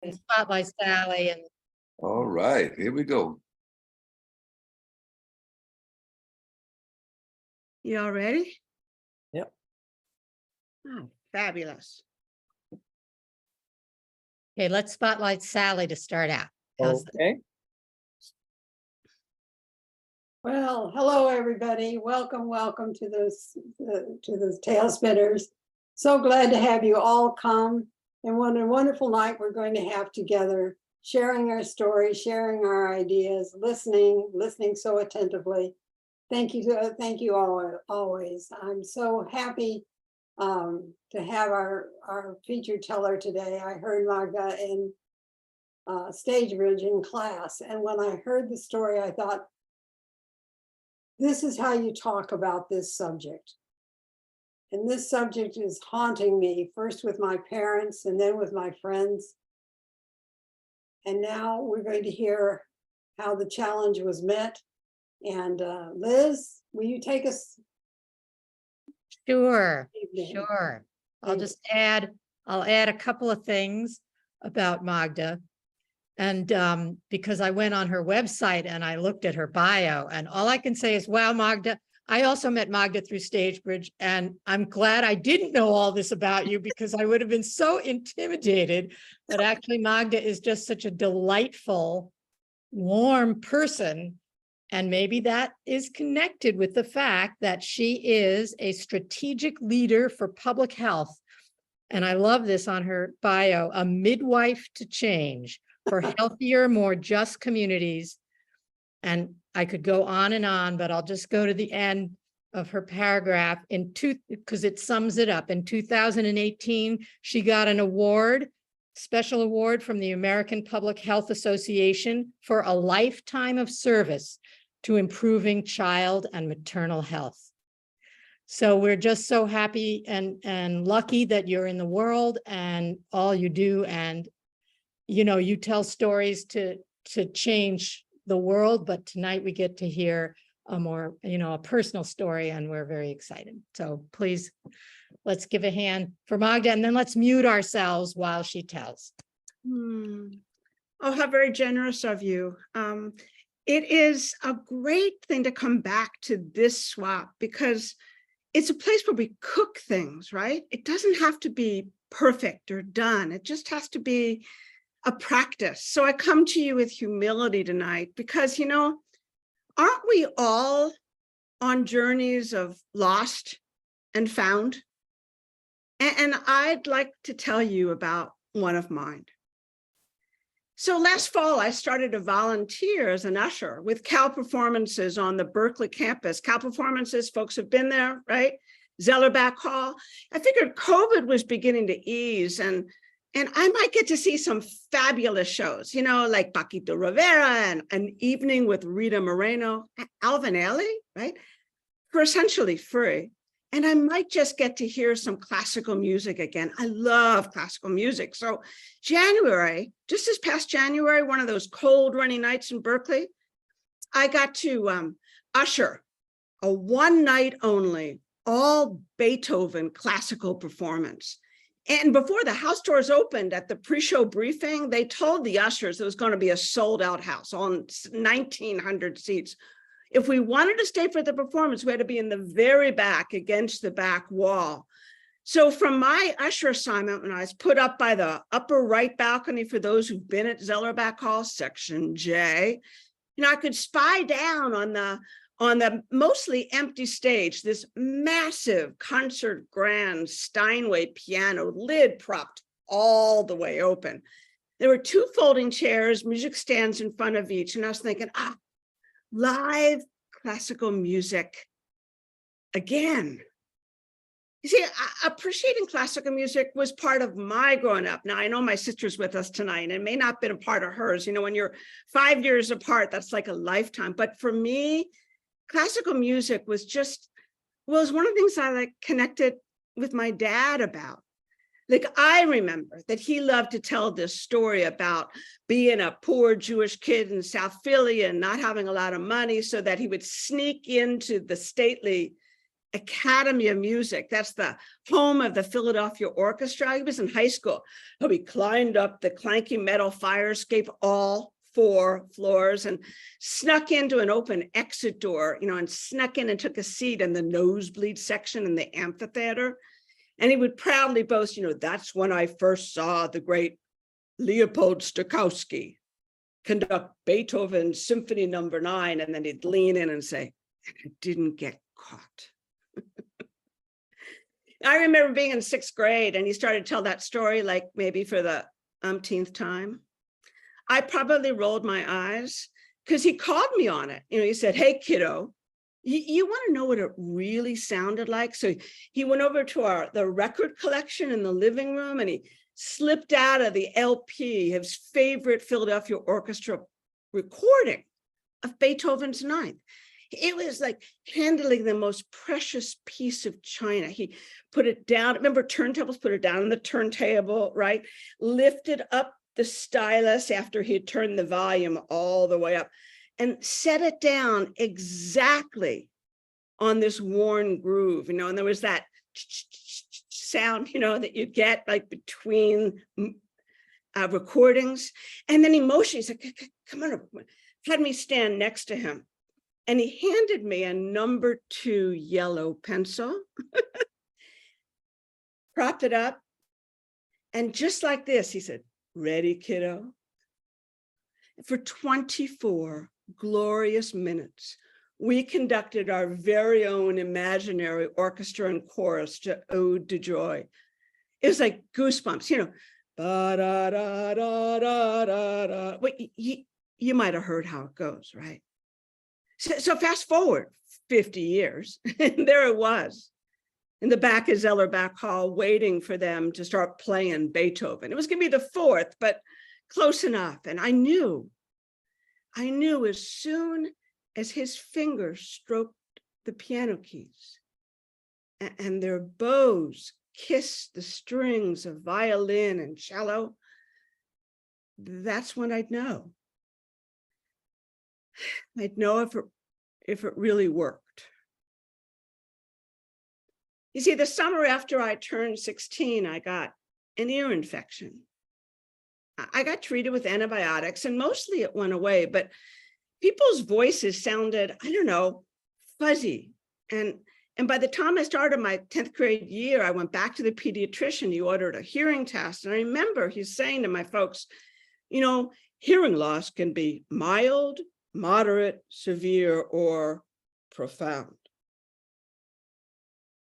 and Spotlight Sally. And All right, here we go. You all ready? Yep. Oh, fabulous. okay, let's spotlight Sally to start out. How's that? Okay. Well, hello, everybody. Welcome to those tail spinners. So glad to have you all come. And what a wonderful night we're going to have together, sharing our stories, sharing our ideas, listening so attentively. Thank you all always. I'm so happy to have our featured teller today. I heard Magda in Stagebridge in class, and when I heard the story, I thought, this is how you talk about this subject. And this subject is haunting me, first with my parents and then with my friends. And now we're going to hear how the challenge was met. And Liz, will you take us? Sure, Evening. sure. Thank I'll add a couple of things about Magda. And because I went on her website and I looked at her bio, and all I can say is, wow, Magda. I also met Magda through Stagebridge, and I'm glad I didn't know all this about you because I would have been so intimidated. But actually, Magda is just such a delightful, warm person. And maybe that is connected with the fact that she is a strategic leader for public health. And I love this on her bio, a midwife to change for healthier, more just communities. And I could go on, but I'll just go to the end of her paragraph because it sums it up. In 2018, she got an award, special award from the American Public Health Association for a lifetime of service to improving child and maternal health. So we're just so happy and lucky that you're in the world and all you do. And you tell stories to change the world, but tonight we get to hear a more, a personal story, and we're very excited. So please, let's give a hand for Magda, and then let's mute ourselves while she tells. Oh, how very generous of you. It is a great thing to come back to this swap because it's a place where we cook things, right? It doesn't have to be perfect or done. It just has to be a practice. So I come to you with humility tonight because, aren't we all on journeys of lost and found? And I'd like to tell you about one of mine. So last fall, I started to volunteer as an usher with Cal Performances on the Berkeley campus. Cal Performances, folks have been there, right? Zellerbach Hall. I figured COVID was beginning to ease and I might get to see some fabulous shows, like Paquito Rivera and An Evening with Rita Moreno, Alvin Ailey, right? For essentially free. And I might just get to hear some classical music again. I love classical music. So January, just this past January, one of those cold, rainy nights in Berkeley, I got to usher a one night only, all Beethoven classical performance. And before the house doors opened at the pre-show briefing, they told the ushers it was going to be a sold out house on 1,900 seats. If we wanted to stay for the performance, we had to be in the very back against the back wall. So from my usher assignment, when I was put up by the upper right balcony, for those who've been at Zellerbach Hall, section J, I could spy down on the mostly empty stage, this massive concert grand Steinway piano, lid propped all the way open. There were two folding chairs, music stands in front of each. And I was thinking, live classical music again. You see, appreciating classical music was part of my growing up. Now, I know my sister's with us tonight, and it may not have been a part of hers. When you're 5 years apart, that's like a lifetime. But for me, classical music was one of the things I connected with my dad about. I remember that he loved to tell this story about being a poor Jewish kid in South Philly and not having a lot of money, so that he would sneak into the stately Academy of Music. That's the home of the Philadelphia Orchestra. He was in high school. Oh, he climbed up the clanky metal fire escape, all 4 floors, and snuck into an open exit door, and snuck in and took a seat in the nosebleed section in the amphitheater. And he would proudly boast, that's when I first saw the great Leopold Stokowski conduct Beethoven's Symphony No. 9. And then he'd lean in and say, I didn't get caught. I remember being in 6th grade and he started to tell that story, like maybe for the umpteenth time. I probably rolled my eyes because he called me on it. He said, hey, kiddo, you want to know what it really sounded like? So he went over to the record collection in the living room and he slipped out of the LP, his favorite Philadelphia Orchestra recording of Beethoven's Ninth. It was like handling the most precious piece of china. He put it down. Remember turntables, put it down on the turntable, right? Lifted up the stylus after he had turned the volume all the way up and set it down exactly on this worn groove, and there was that sound, that you get like between recordings. And then he motioned, he said, come on, had me stand next to him. And he handed me a No. 2 yellow pencil, propped it up. And just like this, he said, ready, kiddo? For 24 glorious minutes, we conducted our very own imaginary orchestra and chorus to Ode to Joy. It was like goosebumps, ba-da-da-da-da-da-da. Well, you might have heard how it goes, right? So fast forward 50 years, and there it was in the back of Zellerbach Hall, waiting for them to start playing Beethoven. It was going to be the 4th, but close enough. And I knew as soon as his fingers stroked the piano keys and their bows kissed the strings of violin and cello, that's when I'd know. I'd know if it really worked. You see, the summer after I turned 16, I got an ear infection. I got treated with antibiotics and mostly it went away, but people's voices sounded, I don't know, fuzzy. And by the time I started my 10th grade year, I went back to the pediatrician. He ordered a hearing test. And I remember he's saying to my folks, hearing loss can be mild, moderate, severe, or profound.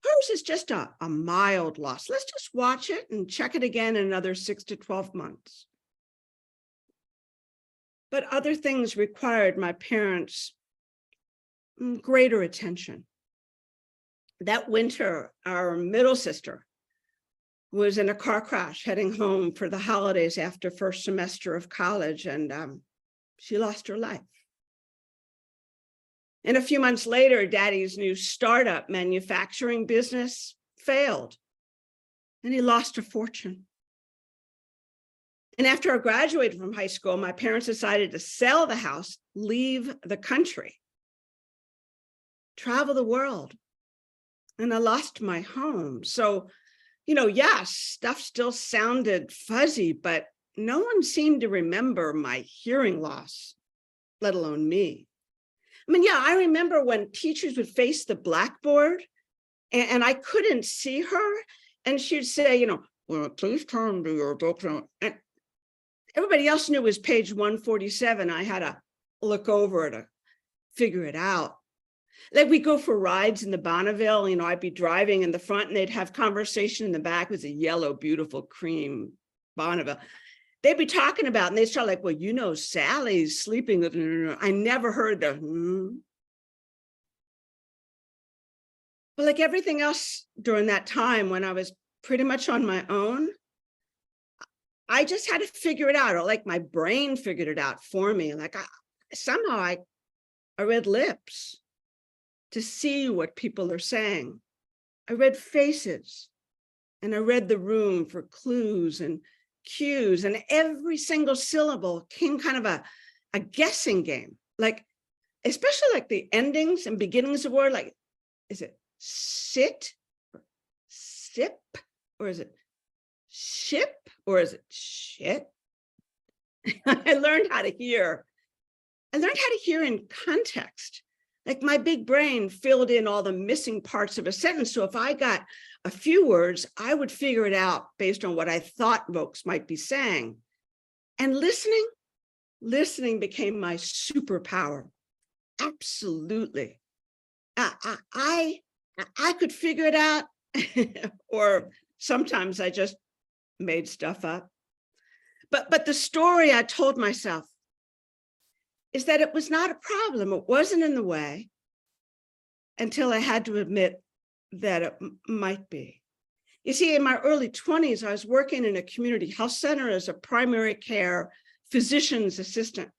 Hers is just a mild loss. Let's just watch it and check it again in another 6 to 12 months. But other things required my parents' greater attention. That winter, our middle sister was in a car crash heading home for the holidays after first semester of college, and she lost her life. And a few months later, Daddy's new startup manufacturing business failed, and he lost a fortune. And after I graduated from high school, my parents decided to sell the house, leave the country, travel the world, and I lost my home. So, yes, stuff still sounded fuzzy, but no one seemed to remember my hearing loss, let alone me. I remember when teachers would face the blackboard and I couldn't see her and she'd say, well, please turn to your book. And everybody else knew it was page 147. I had to look over to figure it out. Like we go for rides in the Bonneville, I'd be driving in the front and they'd have conversation in the back. It was a yellow, beautiful cream Bonneville. They'd be talking about, and they'd start like, well, Sally's sleeping with, I never heard the, But like everything else during that time when I was pretty much on my own, I just had to figure it out, or like my brain figured it out for me. Like somehow I read lips to see what people are saying. I read faces and I read the room for clues and cues, and every single syllable came kind of a guessing game, like especially like the endings and beginnings of word, like is it sit, sip, or is it ship, or is it shit? I learned how to hear. I learned how to hear in context. Like my big brain filled in all the missing parts of a sentence. So if I got a few words, I would figure it out based on what I thought folks might be saying. And listening became my superpower. Absolutely. I could figure it out, or sometimes I just made stuff up. But the story I told myself is that it was not a problem. It wasn't in the way until I had to admit that it might be. You see, in my early 20s, I was working in a community health center as a primary care physician's assistant.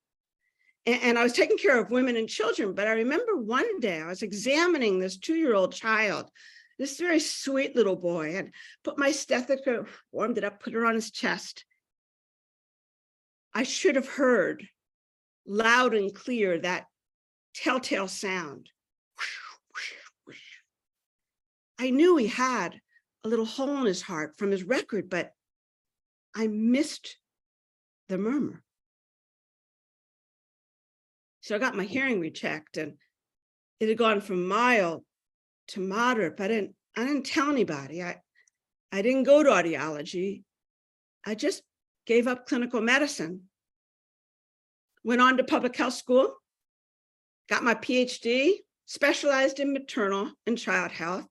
And I was taking care of women and children. But I remember one day I was examining this 2-year-old child, this very sweet little boy, and put my stethoscope, warmed it up, put it on his chest. I should have heard loud and clear that telltale sound. I knew he had a little hole in his heart from his record, but I missed the murmur. So I got my hearing rechecked, and it had gone from mild to moderate, but I didn't tell anybody. I didn't go to audiology. I just gave up clinical medicine, went on to public health school, got my PhD, specialized in maternal and child health,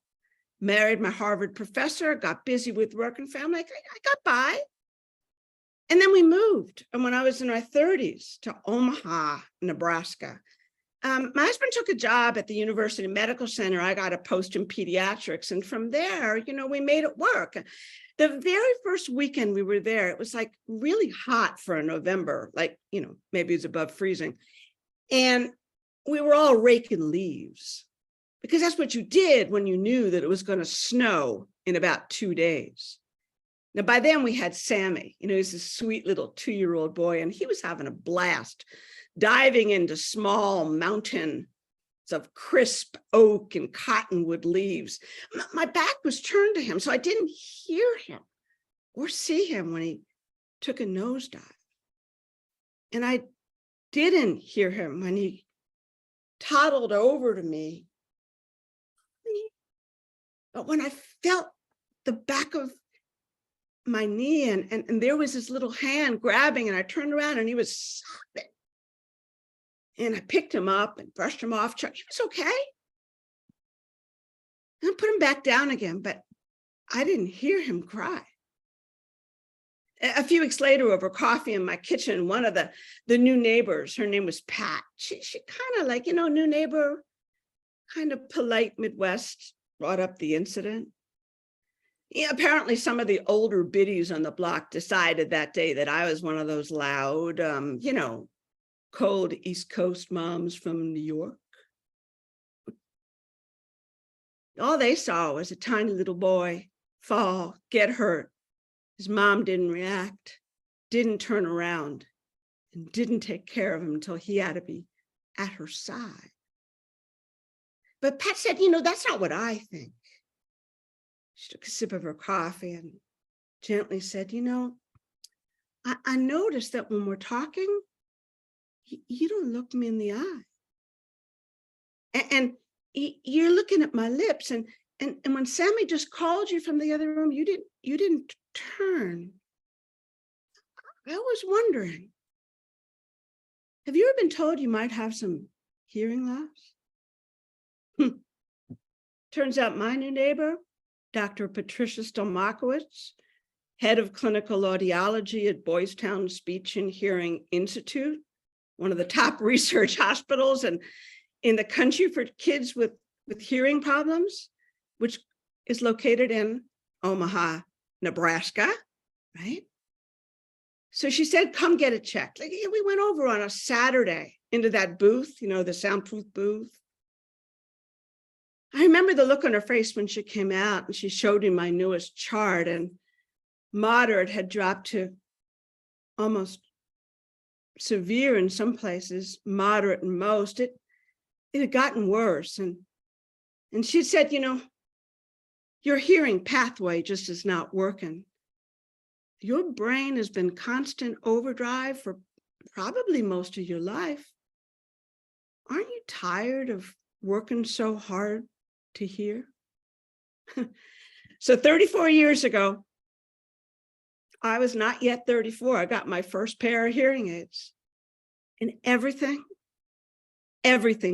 married my Harvard professor, got busy with work and family. I got by. And then we moved. And when I was in my 30s to Omaha, Nebraska, my husband took a job at the University Medical Center. I got a post in pediatrics. And from there, we made it work. The very first weekend we were there, it was like really hot for a November, like, maybe it was above freezing. And we were all raking leaves because that's what you did when you knew that it was going to snow in about 2 days. Now, by then we had Sammy, he's a sweet little 2-year-old boy, and he was having a blast diving into small mountains of crisp oak and cottonwood leaves. My back was turned to him, so I didn't hear him or see him when he took a nosedive. And I didn't hear him when he toddled over to me. But when I felt the back of my knee and there was this little hand grabbing, and I turned around and he was sobbing. And I picked him up and brushed him off. He was okay. And I put him back down again, but I didn't hear him cry. A few weeks later, over coffee in my kitchen, one of the new neighbors, her name was Pat. She kind of like, new neighbor, kind of polite Midwest, brought up the incident. Yeah, apparently some of the older biddies on the block decided that day that I was one of those loud, cold East Coast moms from New York. All they saw was a tiny little boy fall, get hurt. His mom didn't react, didn't turn around, and didn't take care of him until he had to be at her side. But Pat said, that's not what I think. She took a sip of her coffee and gently said, I noticed that when we're talking, you don't look me in the eye. And you're looking at my lips. And when Sammy just called you from the other room, you didn't turn. I was wondering, have you ever been told you might have some hearing loss? Turns out my new neighbor, Dr. Patricia Stelmakowicz, head of clinical audiology at Boys Town Speech and Hearing Institute, one of the top research hospitals in the country for kids with hearing problems, which is located in Omaha, Nebraska, right? So she said, come get it checked. We went over on a Saturday into that booth, the soundproof booth. I remember the look on her face when she came out and she showed him my newest chart, and moderate had dropped to almost severe in some places, moderate in most. It had gotten worse. And And she said, your hearing pathway just is not working. Your brain has been constant overdrive for probably most of your life. Aren't you tired of working so hard to hear? So 34 years ago, I was not yet 34. I got my first pair of hearing aids, and everything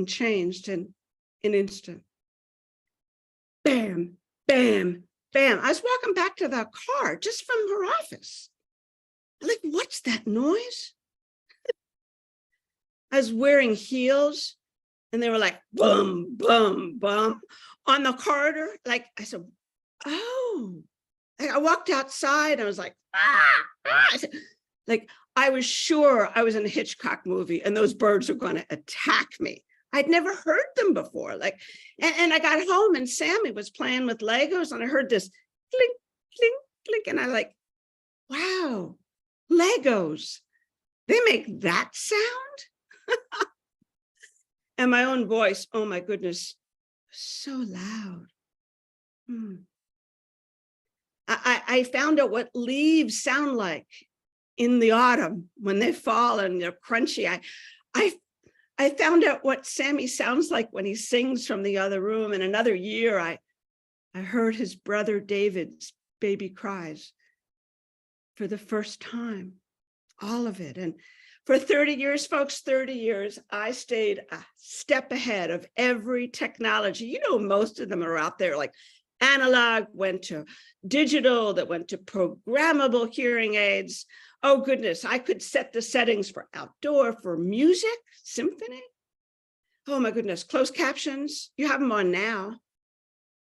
changed in an instant. Bam, bam, bam. I was walking back to the car just from her office. I'm like, what's that noise? I was wearing heels, and they were like, boom, boom, boom on the corridor. Like, I said, oh. I walked outside, and I was like, ah. Like, I was sure I was in a Hitchcock movie and those birds were going to attack me. I'd never heard them before. Like, and I got home and Sammy was playing with Legos, and I heard this clink, clink, clink. And I like, wow, Legos, they make that sound? And my own voice, oh my goodness, so loud. I found out what leaves sound like in the autumn when they fall and they're crunchy. I found out what Sammy sounds like when he sings from the other room. In another year, I heard his brother David's baby cries for the first time, all of it. And for 30 years, folks, 30 years, I stayed a step ahead of every technology. Most of them are out there, like analog went to digital, that went to programmable hearing aids. Oh goodness, I could set the settings for outdoor, for music, symphony. Oh my goodness, closed captions, you have them on now.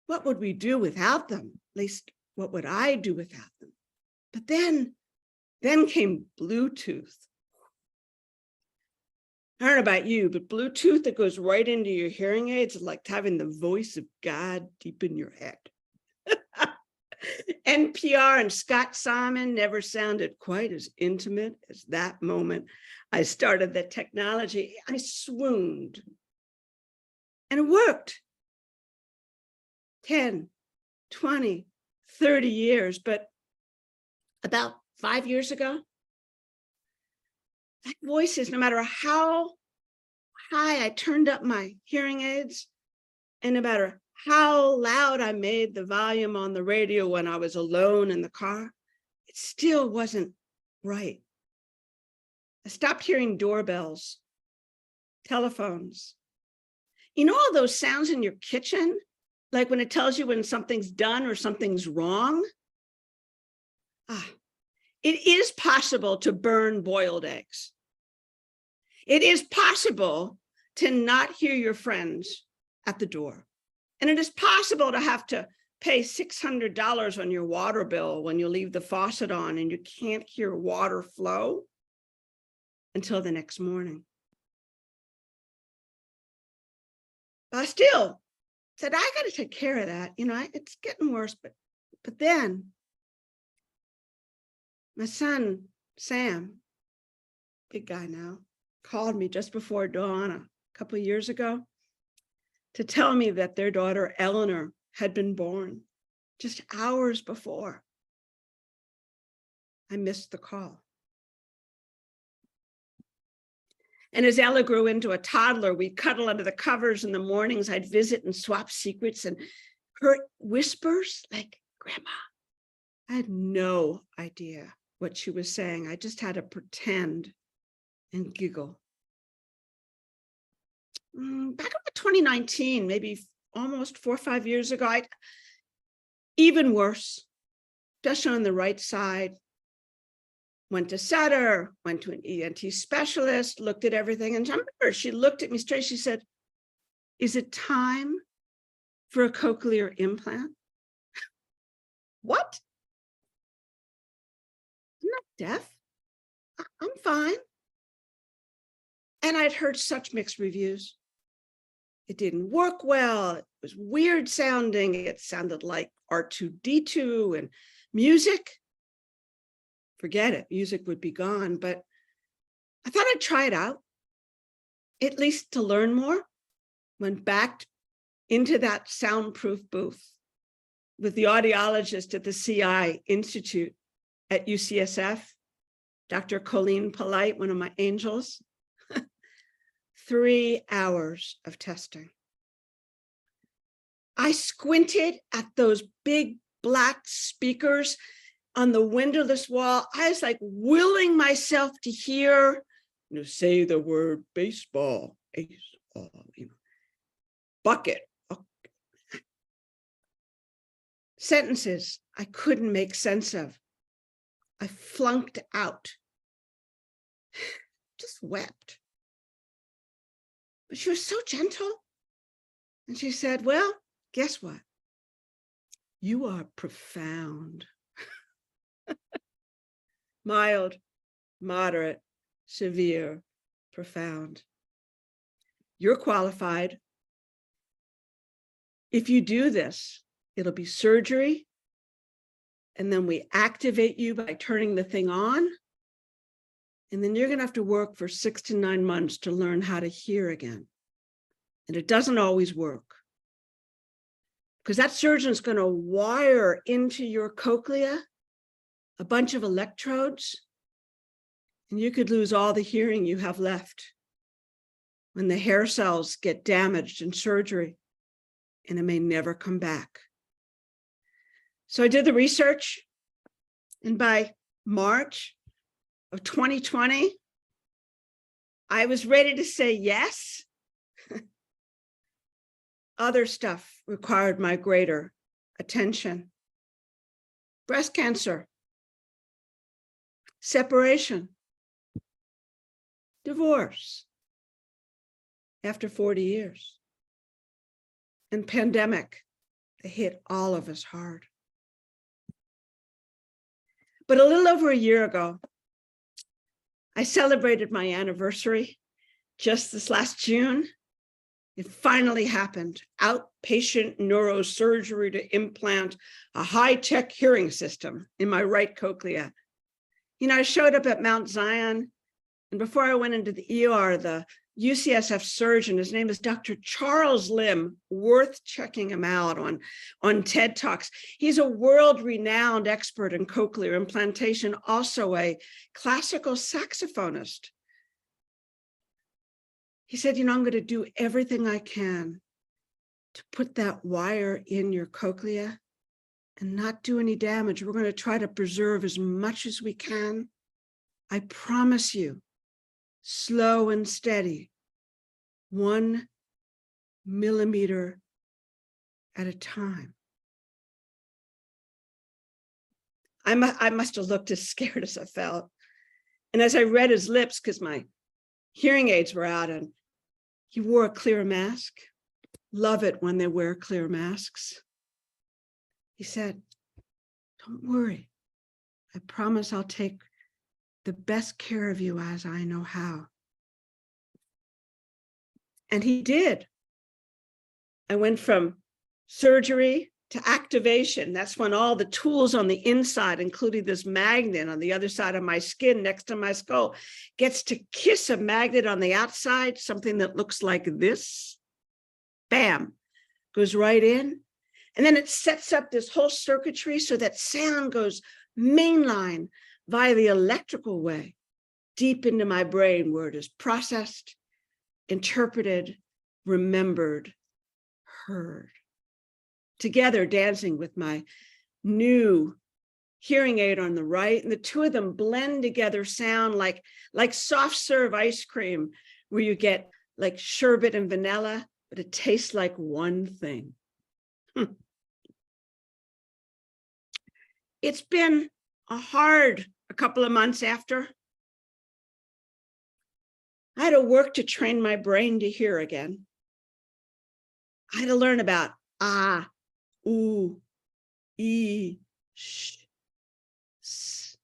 What would we do without them? At least, what would I do without them? But then came Bluetooth. I don't know about you, but Bluetooth that goes right into your hearing aids is like having the voice of God deep in your head. NPR and Scott Simon never sounded quite as intimate as that moment I started the technology. I swooned. And it worked. 10, 20, 30 years. But about 5 years ago, that voices, no matter how high I turned up my hearing aids, and no matter how loud I made the volume on the radio when I was alone in the car, it still wasn't right. I stopped hearing doorbells, telephones. All those sounds in your kitchen, like when it tells you when something's done or something's wrong? It is possible to burn boiled eggs. It is possible to not hear your friends at the door. And it is possible to have to pay $600 on your water bill when you leave the faucet on and you can't hear water flow until the next morning. But I still said, I got to take care of that. It's getting worse. But then my son, Sam, big guy now, called me just before dawn a couple of years ago to tell me that their daughter, Eleanor, had been born just hours before. I missed the call. And as Ella grew into a toddler, we'd cuddle under the covers in the mornings. I'd visit and swap secrets, and her whispers like, Grandma. I had no idea what she was saying. I just had to pretend and giggle. Back in 2019, maybe almost 4 or 5 years ago, even worse, just on the right side, went to Sutter, went to an ENT specialist, looked at everything. And I remember she looked at me straight. She said, is it time for a cochlear implant? What? I'm not deaf. I'm fine. And I'd heard such mixed reviews. It didn't work well. It was weird sounding. It sounded like R2-D2 and music. Forget it. Music would be gone. But I thought I'd try it out, at least to learn more. Went back into that soundproof booth with the audiologist at the CI Institute at UCSF, Dr. Colleen Polite, one of my angels. 3 hours of testing. I squinted at those big black speakers on the windowless wall. I was like willing myself to hear, say the word baseball, bucket. Sentences I couldn't make sense of. I flunked out. Just wept. But she was so gentle. And she said, well, guess what? You are profound. Mild, moderate, severe, profound. You're qualified. If you do this, it'll be surgery. And then we activate you by turning the thing on. And then you're going to have to work for 6 to 9 months to learn how to hear again. And it doesn't always work. Because that surgeon's going to wire into your cochlea a bunch of electrodes. And you could lose all the hearing you have left when the hair cells get damaged in surgery. And it may never come back. So I did the research. And by March of 2020, I was ready to say yes. Other stuff required my greater attention. Breast cancer, separation, divorce after 40 years, and pandemic that hit all of us hard. But a little over a year ago, I celebrated my anniversary just this last June. It finally happened. Outpatient neurosurgery to implant a high-tech hearing system in my right cochlea. I showed up at Mount Zion, and before I went into the ER, the UCSF surgeon, his name is Dr. Charles Lim, worth checking him out on TED Talks. He's a world-renowned expert in cochlear implantation, also a classical saxophonist. He said, I'm going to do everything I can to put that wire in your cochlea and not do any damage. We're going to try to preserve as much as we can. I promise you, slow and steady, 1 millimeter at a time. I must have looked as scared as I felt. And as I read his lips, because my hearing aids were out, and he wore a clear mask. Love it when they wear clear masks. He said, don't worry. I promise I'll take the best care of you as I know how. And he did. I went from surgery to activation. That's when all the tools on the inside, including this magnet on the other side of my skin next to my skull, gets to kiss a magnet on the outside, something that looks like this. Bam, goes right in. And then it sets up this whole circuitry so that sound goes mainline via the electrical way, deep into my brain, where it is processed, interpreted, remembered, heard. Together, dancing with my new hearing aid on the right, and the two of them blend together sound like soft serve ice cream, where you get like sherbet and vanilla, but it tastes like one thing. It's been a couple of months after. I had to work to train my brain to hear again. I had to learn about ooh, e, sh, s,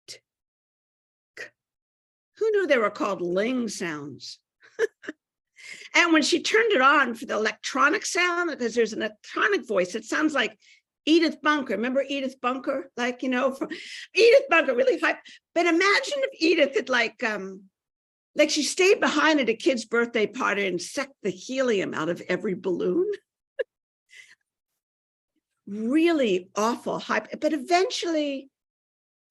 t, k. Who knew they were called ling sounds? And when she turned it on for the electronic sound, because there's an electronic voice, it sounds like Edith Bunker. Remember Edith Bunker? From Edith Bunker, really hype. But imagine if Edith had like she stayed behind at a kid's birthday party and sucked the helium out of every balloon. really awful hype. But eventually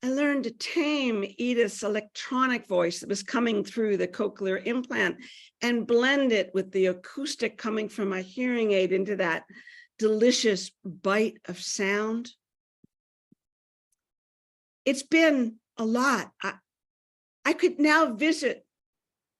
I learned to tame Edith's electronic voice that was coming through the cochlear implant and blend it with the acoustic coming from my hearing aid into that delicious bite of sound. It's been a lot. I could now visit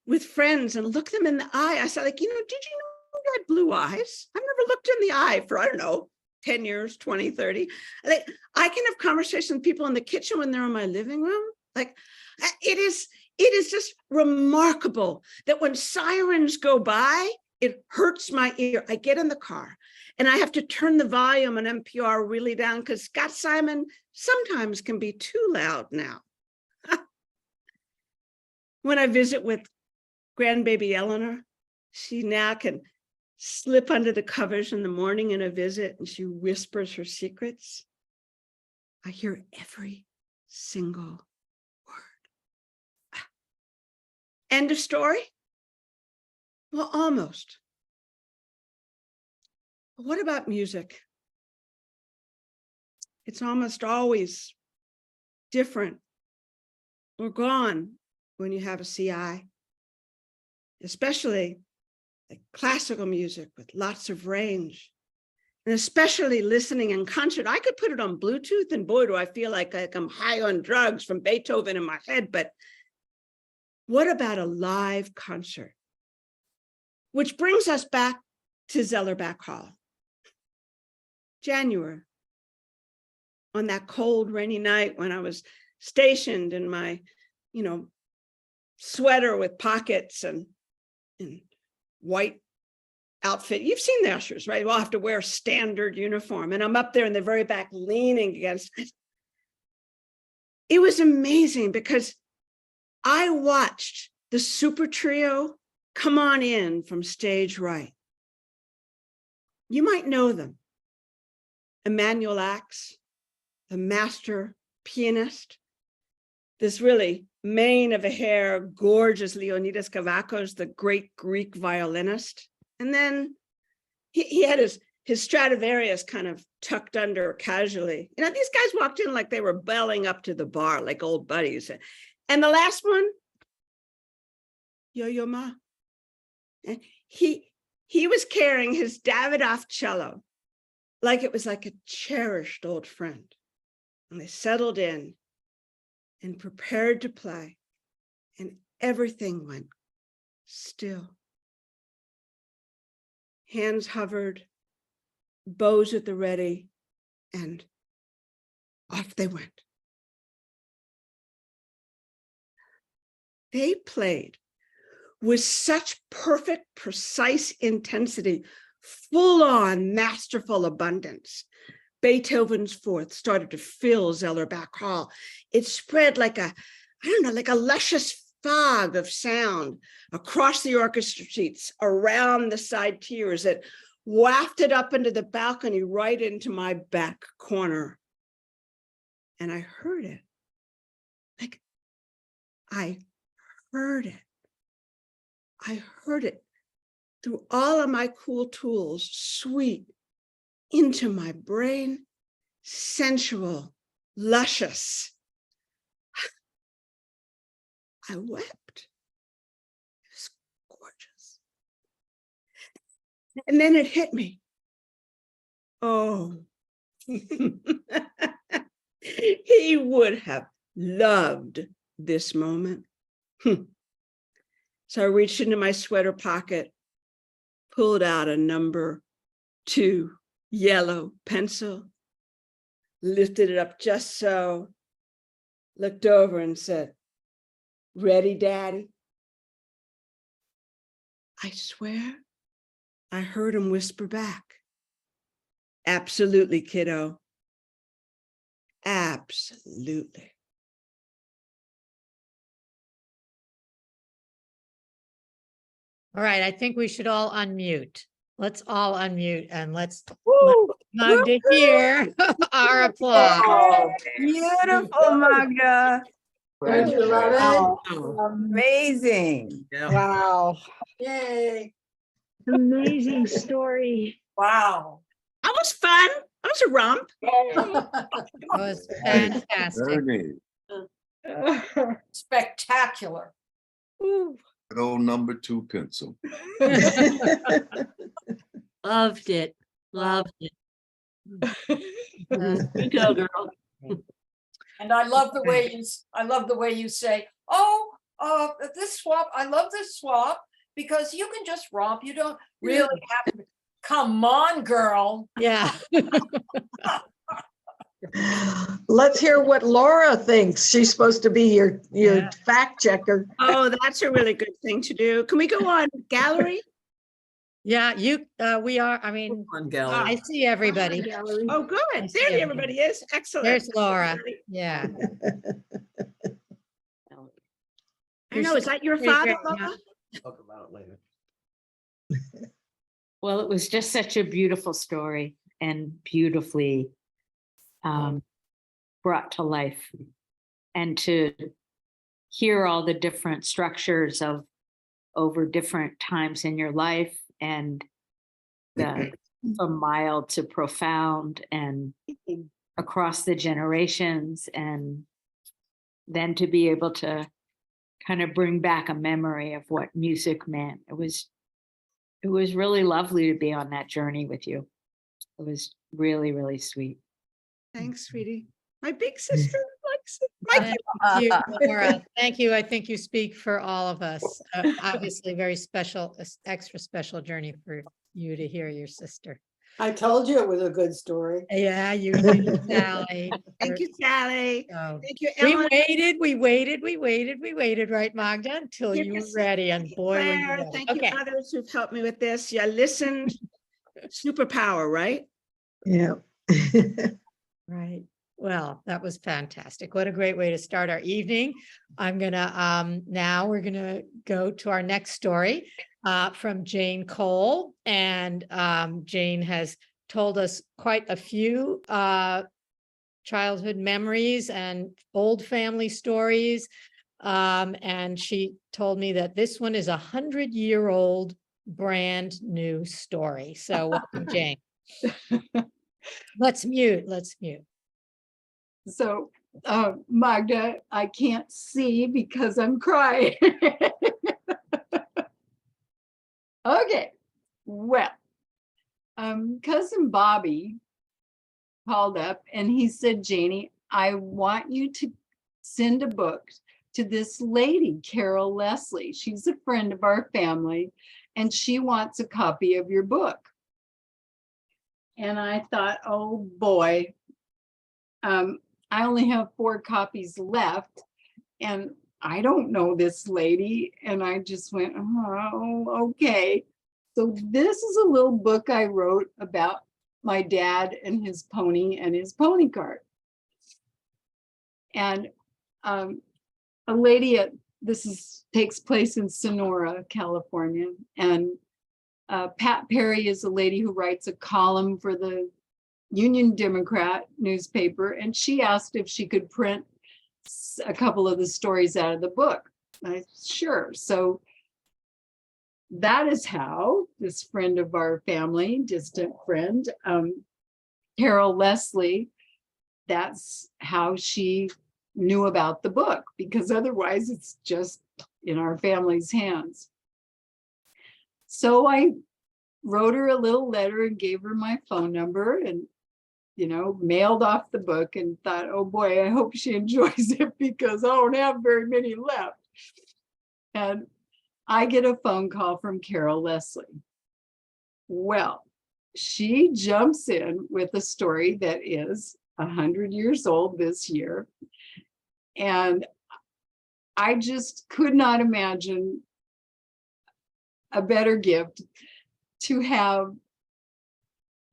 with friends and look them in the eye. I said, like, you know, did you know you had blue eyes? I've never looked in the eye for, I don't know, 10 years, 20, 30. Like, I can have conversations with people in the kitchen when they're in my living room. Like, it is just remarkable that when sirens go by, it hurts my ear. I get in the car and I have to turn the volume on NPR really down because Scott Simon sometimes can be too loud now. When I visit with grandbaby Eleanor, she now can slip under the covers in the morning in a visit and she whispers her secrets. I hear every single word. End of story? Well, almost. But what about music? It's almost always different or gone when you have a CI, especially like classical music with lots of range, and especially listening in concert. I could put it on Bluetooth and boy, do I feel like I'm high on drugs from Beethoven in my head. But what about a live concert? Which brings us back to Zellerbach Hall. January, on that cold, rainy night when I was stationed in my, sweater with pockets and white outfit. You've seen the ushers, right? We'll have to wear standard uniform. And I'm up there in the very back leaning against it. It was amazing because I watched the super trio come on in from stage right. You might know them. Emmanuel Axe, the master pianist, this really mane of a hair, gorgeous Leonidas Kavakos, the great Greek violinist. And then he had his Stradivarius kind of tucked under casually. These guys walked in like they were belling up to the bar, like old buddies. And the last one, Yo-Yo Ma. And he was carrying his Davidoff cello like it was like a cherished old friend. And they settled in and prepared to play, and everything went still. Hands hovered, bows at the ready, and off they went. They played with such perfect, precise intensity, full-on masterful abundance. Beethoven's Fourth started to fill Zellerbach Hall. It spread like a luscious fog of sound across the orchestra seats, around the side tiers that wafted up into the balcony right into my back corner. And I heard it. I heard it through all of my cool tools, sweet, into my brain, sensual, luscious. I wept. It was gorgeous. And then it hit me. Oh, he would have loved this moment. So I reached into my sweater pocket, pulled out a number 2 yellow pencil, lifted it up just so, looked over and said, "Ready, Daddy?" I swear I heard him whisper back, "Absolutely, kiddo. Absolutely." All right, I think we should all unmute. Let's all unmute and let's Woo! Magda hear our applause. Oh, beautiful, Magda. Don't you love it? Amazing. Wow. Yay. Amazing story. Wow. That was fun. That was a romp. It was fantastic. Ernie, Spectacular. Ooh. good old number 2 pencil. Loved it. Loved it. Uh, You go, girl. And I love the way you say, oh, this swap, I love this swap because you can just romp. You don't really have to. Come on, girl. Yeah. Let's hear what Laura thinks. She's supposed to be your Yeah. fact checker. Oh, that's a really good thing to do. Can we go on gallery? Yeah, we are, I mean, On I see everybody. Oh, good. I see There everybody. everybody is. Excellent. There's Laura. Yeah. I know. Is that your Pretty father, great, Laura? Talk about it later. Well, it was just such a beautiful story and beautifully brought to life. And to hear all the different structures of over different times in your life and from mild to profound and across the generations, and then to be able to kind of bring back a memory of what music meant. It was really lovely to be on that journey with you. It was really, really sweet. Thanks, sweetie. My big sister likes it. My Thank you, Laura. Thank you. I think you speak for all of us. Obviously, very special, extra special journey for you to hear your sister. I told you it was a good story. Yeah, you did, Sally. Thank you, Sally. So, Thank you, we Ellen. waited, right, Magda, until Give you were us- ready, and boy, were you Claire, ready. thank Okay. you others who've helped me with this. You listened. Superpower, right? Yeah. Right. Well, that was fantastic. What a great way to start our evening. I'm gonna now we're gonna go to our next story from Jane Cole. And Jane has told us quite a few childhood memories and old family stories. And she told me that this one is 100-year-old brand new story. So welcome, Jane. Let's mute. So, Magda, I can't see because I'm crying. Okay, well, cousin Bobby called up and he said, Janie, I want you to send a book to this lady, Carol Leslie. She's a friend of our family and she wants a copy of your book. And I thought, oh boy, I only have 4 copies left and I don't know this lady. And I just went, oh, okay. So this is a little book I wrote about my dad and his pony cart. And a lady takes place in Sonora, California. And Pat Perry is a lady who writes a column for the Union Democrat newspaper, and she asked if she could print a couple of the stories out of the book. Sure. So that is how this friend of our family, distant friend, Carol Leslie, that's how she knew about the book, because otherwise it's just in our family's hands. So I wrote her a little letter and gave her my phone number and mailed off the book and thought, oh boy, I hope she enjoys it because I don't have very many left. And I get a phone call from Carol Leslie. Well, she jumps in with a story that is 100 years old this year. And I just could not imagine a better gift to have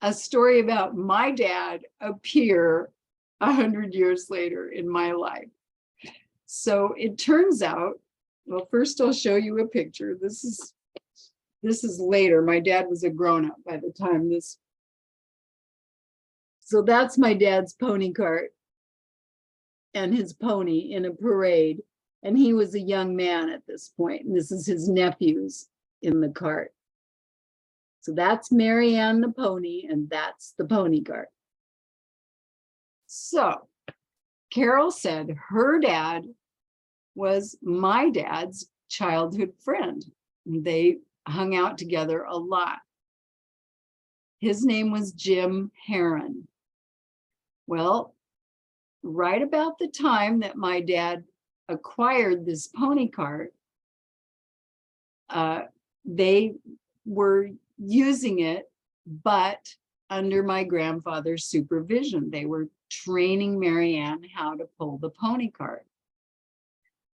a story about my dad appear 100 years later in my life. So it turns out, well, first I'll show you a picture. This is later. My dad was a grown-up by the time this. So that's my dad's pony cart and his pony in a parade. And he was a young man at this point. And this is his nephews in the cart. So that's Marianne the pony, and that's the pony cart. So Carol said her dad was my dad's childhood friend. They hung out together a lot. His name was Jim Heron. Well, right about the time that my dad acquired this pony cart, they were using it, but under my grandfather's supervision. They were training Marianne how to pull the pony cart.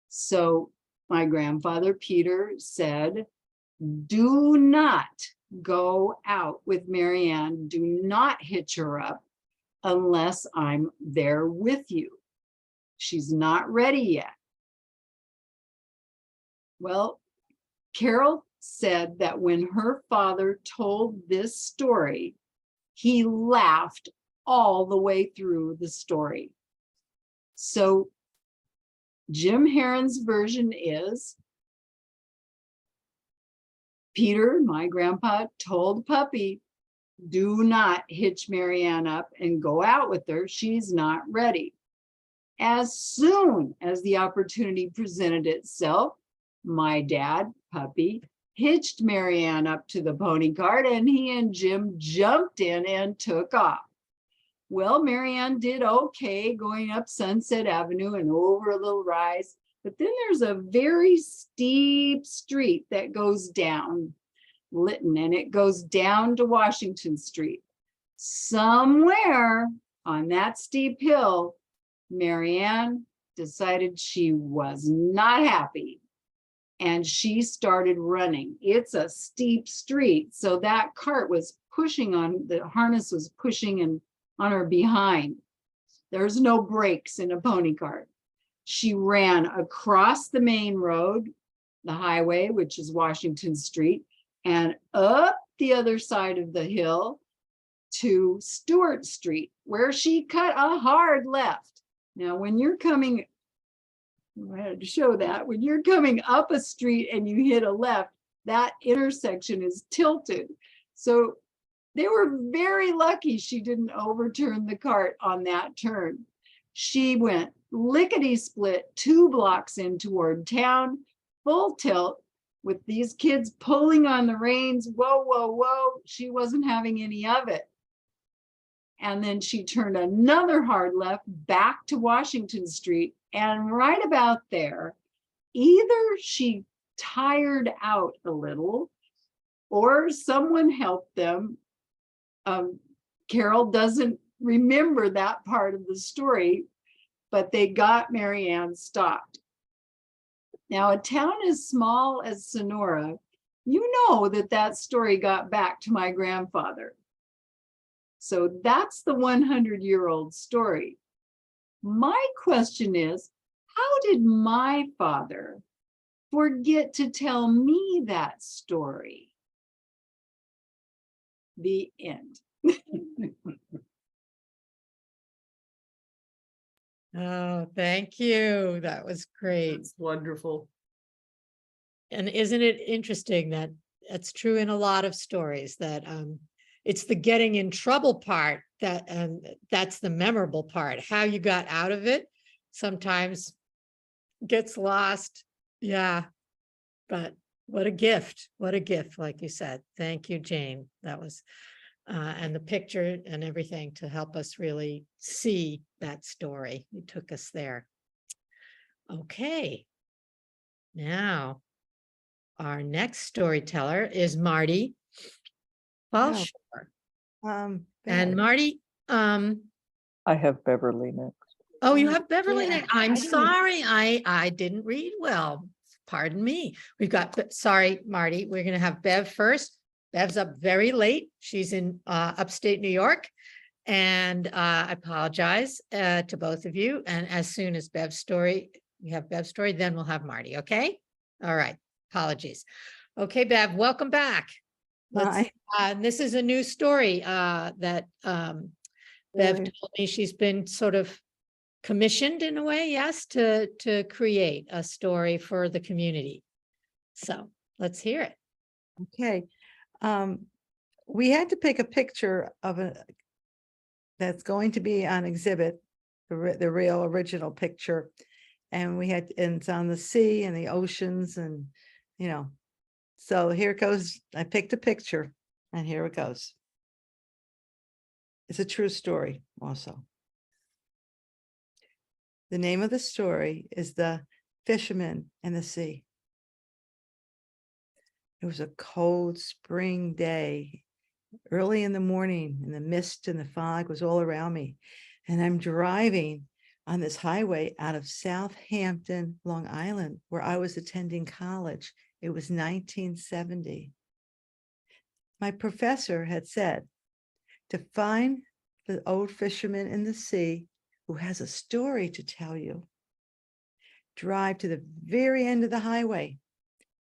So my grandfather, Peter, said, do not go out with Marianne. Do not hitch her up unless I'm there with you. She's not ready yet. Well, Carol said that when her father told this story, he laughed all the way through the story. So Jim Heron's version is, Peter, my grandpa, told Puppy, do not hitch Marianne up and go out with her. She's not ready. As soon as the opportunity presented itself, my dad, Puppy, hitched Marianne up to the pony cart, and he and Jim jumped in and took off. Well, Marianne did okay going up Sunset Avenue and over a little rise, but then there's a very steep street that goes down Lytton, and it goes down to Washington Street. Somewhere on that steep hill, Marianne decided she was not happy, and she started running. It's a steep street, so that cart was pushing on, the harness was pushing and on her behind. There's no brakes in a pony cart. She ran across the main road, the highway, which is Washington Street, and up the other side of the hill to Stewart Street, where she cut a hard left. Now, when you're coming, I had to show that, when you're coming up a street and you hit a left, that intersection is tilted. So they were very lucky she didn't overturn the cart on that turn. She went lickety-split 2 blocks in toward town, full tilt, with these kids pulling on the reins. Whoa, whoa, whoa. She wasn't having any of it. And then she turned another hard left back to Washington Street. And right about there, either she tired out a little or someone helped them. Carol doesn't remember that part of the story, but they got Marianne stopped. Now, a town as small as Sonora, you know that that story got back to my grandfather. So that's the 100-year-old story. My question is, how did my father forget to tell me that story? The end. Oh, thank you. That was great. It's wonderful. And isn't it interesting that that's true in a lot of stories, that it's the getting in trouble part that that's the memorable part. How you got out of it sometimes gets lost. Yeah, but what a gift. What a gift, like you said. Thank you, Jane. That was and the picture and everything to help us really see that story. You took us there. Okay. Now, our next storyteller is Marty Falshore. And Marty, I have Beverly next. oh, you have Beverly Yeah, next. I'm I didn't- sorry, I didn't read well. Pardon me. We've got, sorry, Marty, we're gonna have Bev first. Bev's up very late. She's in upstate New York. And I apologize to both of you. And as soon as Bev's story, we have Bev's story, then we'll have Marty, okay? All right, apologies. Okay, Bev, welcome back. Let's, this is a new story that Bev told me she's been sort of commissioned in a way, yes, to create a story for the community. So let's hear it. Okay. We had to pick a picture of a that's going to be on exhibit the real original picture. And and it's on the sea and the oceans and, you know, so here it goes. I picked a picture and here it goes. It's a true story also. The name of the story is The Fisherman and the Sea. It was a cold spring day, early in the morning, and the mist and the fog was all around me. And I'm driving on this highway out of Southampton, Long Island, where I was attending college. It was 1970. My professor had said to find the old fisherman in the sea who has a story to tell you. Drive to the very end of the highway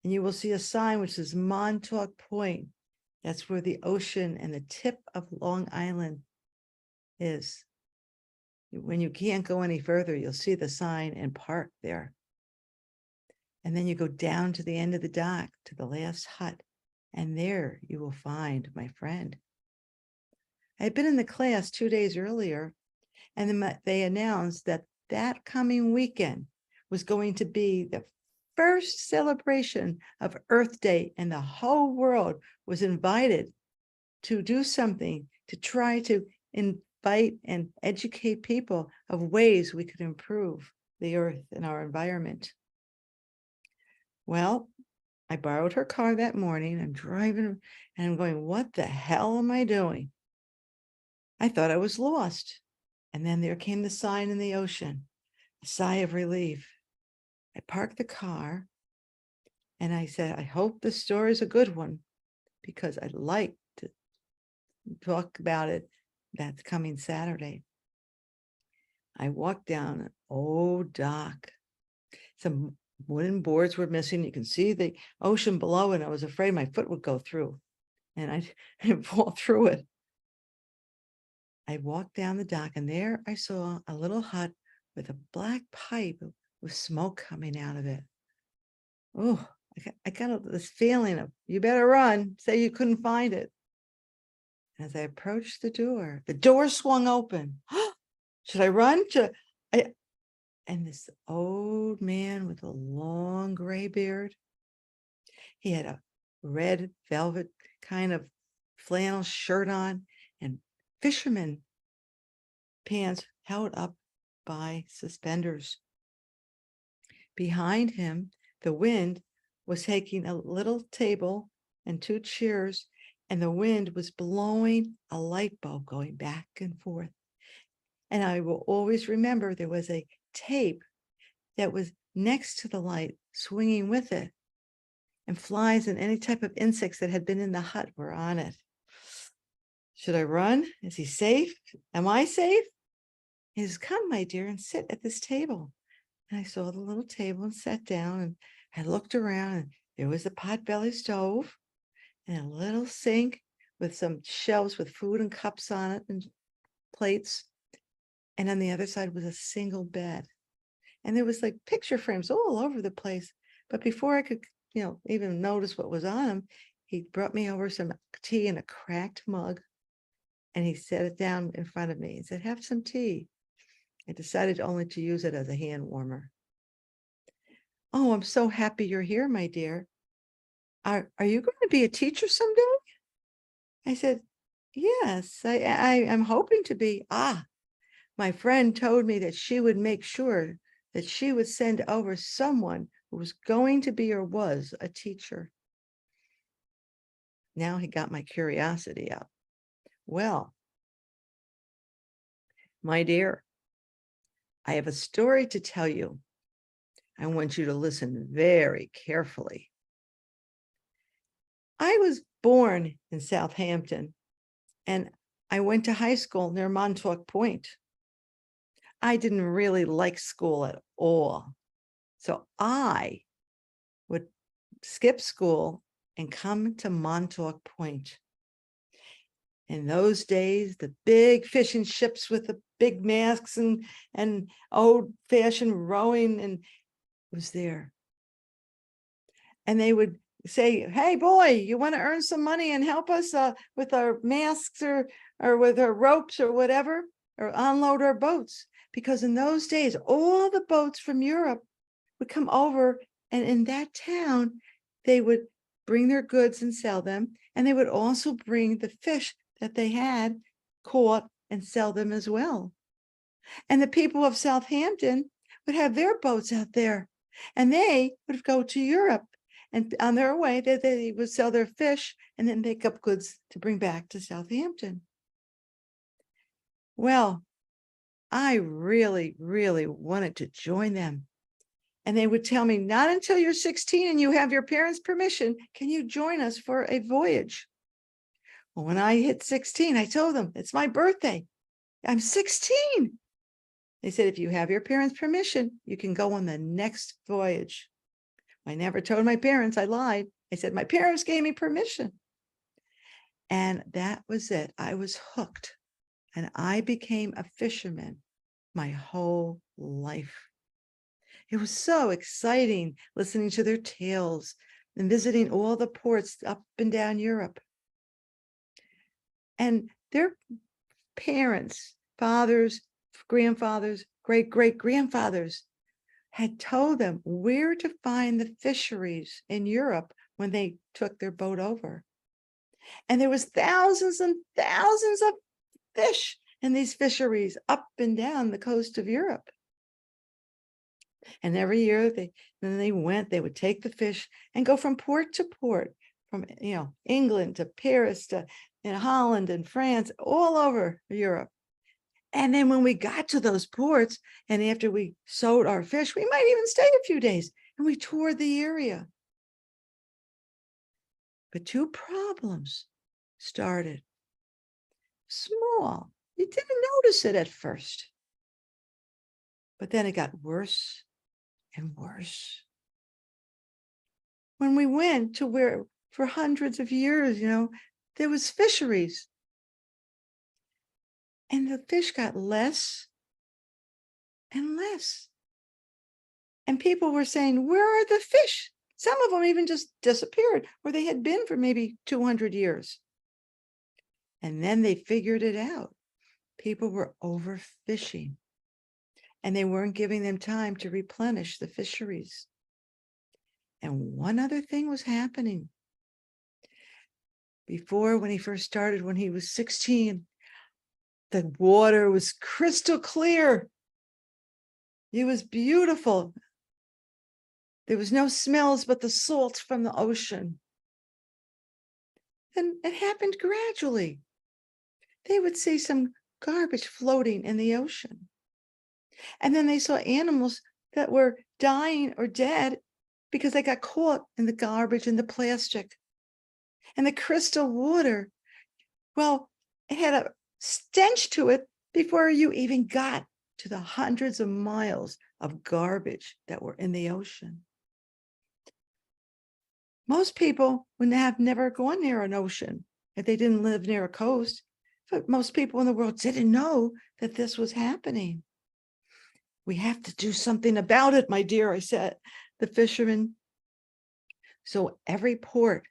and you will see a sign which says Montauk Point. That's where the ocean and the tip of Long Island is. When you can't go any further, you'll see the sign and park there. And then you go down to the end of the dock to the last hut, and there you will find my friend. I had been in the class 2 days earlier, and then they announced that that coming weekend was going to be the first celebration of Earth Day, and the whole world was invited to do something to try to invite and educate people of ways we could improve the earth and our environment. Well, I borrowed her car that morning. I'm driving and I'm going, what the hell am I doing? I thought I was lost. And then there came the sign in the ocean, a sigh of relief. I parked the car and I said, I hope the story is a good one because I'd like to talk about it. That's coming Saturday. I walked down an old dock. Some wooden boards were missing. You can see the ocean below, and I was afraid my foot would go through and I'd fall through it. I walked down the dock and there I saw a little hut with a black pipe with smoke coming out of it. Oh, I got this feeling of, you better run, say you couldn't find it. As I approached the door swung open. Should I run? And this old man with a long gray beard, he had a red velvet kind of flannel shirt on and fisherman pants held up by suspenders. Behind him, the wind was taking a little table and 2 chairs, and the wind was blowing a light bulb going back and forth. And I will always remember there was a tape that was next to the light swinging with it, and flies and any type of insects that had been in the hut were on it. Should I run? Is he safe? Am I safe? He says, come, my dear, and sit at this table. And I saw the little table and sat down, and I looked around, and there was a potbelly stove and a little sink with some shelves with food and cups on it and plates. And on the other side was a single bed. And there was like picture frames all over the place. But before I could, even notice what was on them, he brought me over some tea in a cracked mug. And he set it down in front of me. He said, have some tea. I decided only to use it as a hand warmer. Oh, I'm so happy you're here, my dear. Are you going to be a teacher someday? I said, yes, I'm hoping to be. My friend told me that she would make sure that she would send over someone who was going to be or was a teacher. Now he got my curiosity up. Well, my dear, I have a story to tell you. I want you to listen very carefully. I was born in Southampton, and I went to high school near Montauk Point. I didn't really like school at all. So I would skip school and come to Montauk Point. In those days, the big fishing ships with the big masks and old-fashioned rowing and was there. And they would say, hey, boy, you want to earn some money and help us with our masks or with our ropes or whatever? or unload our boats, because in those days, all the boats from Europe would come over, and in that town, they would bring their goods and sell them. And they would also bring the fish that they had caught and sell them as well. And the people of Southampton would have their boats out there, and they would go to Europe. And on their way, they would sell their fish and then pick up goods to bring back to Southampton. Well, I really, really wanted to join them. And they would tell me, not until you're 16 and you have your parents' permission, can you join us for a voyage. Well, when I hit 16, I told them, it's my birthday. I'm 16. They said, if you have your parents' permission, you can go on the next voyage. I never told my parents, I lied. I said, my parents gave me permission. And that was it. I was hooked, and I became a fisherman my whole life. It was so exciting listening to their tales and visiting all the ports up and down Europe. And their parents, fathers, grandfathers, great-great-grandfathers had told them where to find the fisheries in Europe when they took their boat over. And there was thousands and thousands of fish in these fisheries up and down the coast of Europe. And every year they would take the fish and go from port to port, from England to Paris to Holland and France, all over Europe. And then when we got to those ports, and after we sold our fish, we might even stay a few days, and we toured the area. But two problems started. Small. You didn't notice it at first. But then it got worse and worse. When we went to where for hundreds of years, there was fisheries. And the fish got less and less. And people were saying, where are the fish? Some of them even just disappeared, where they had been for maybe 200 years. And then they figured it out. People were overfishing, and they weren't giving them time to replenish the fisheries. And one other thing was happening. Before, when he first started, when he was 16, the water was crystal clear. It was beautiful. There was no smells but the salt from the ocean. And it happened gradually. They would see some garbage floating in the ocean. And then they saw animals that were dying or dead because they got caught in the garbage and the plastic. And the crystal water, well, it had a stench to it before you even got to the hundreds of miles of garbage that were in the ocean. Most people would have never gone near an ocean if they didn't live near a coast. But most people in the world didn't know that this was happening. We have to do something about it, my dear, I said, the fisherman. So every port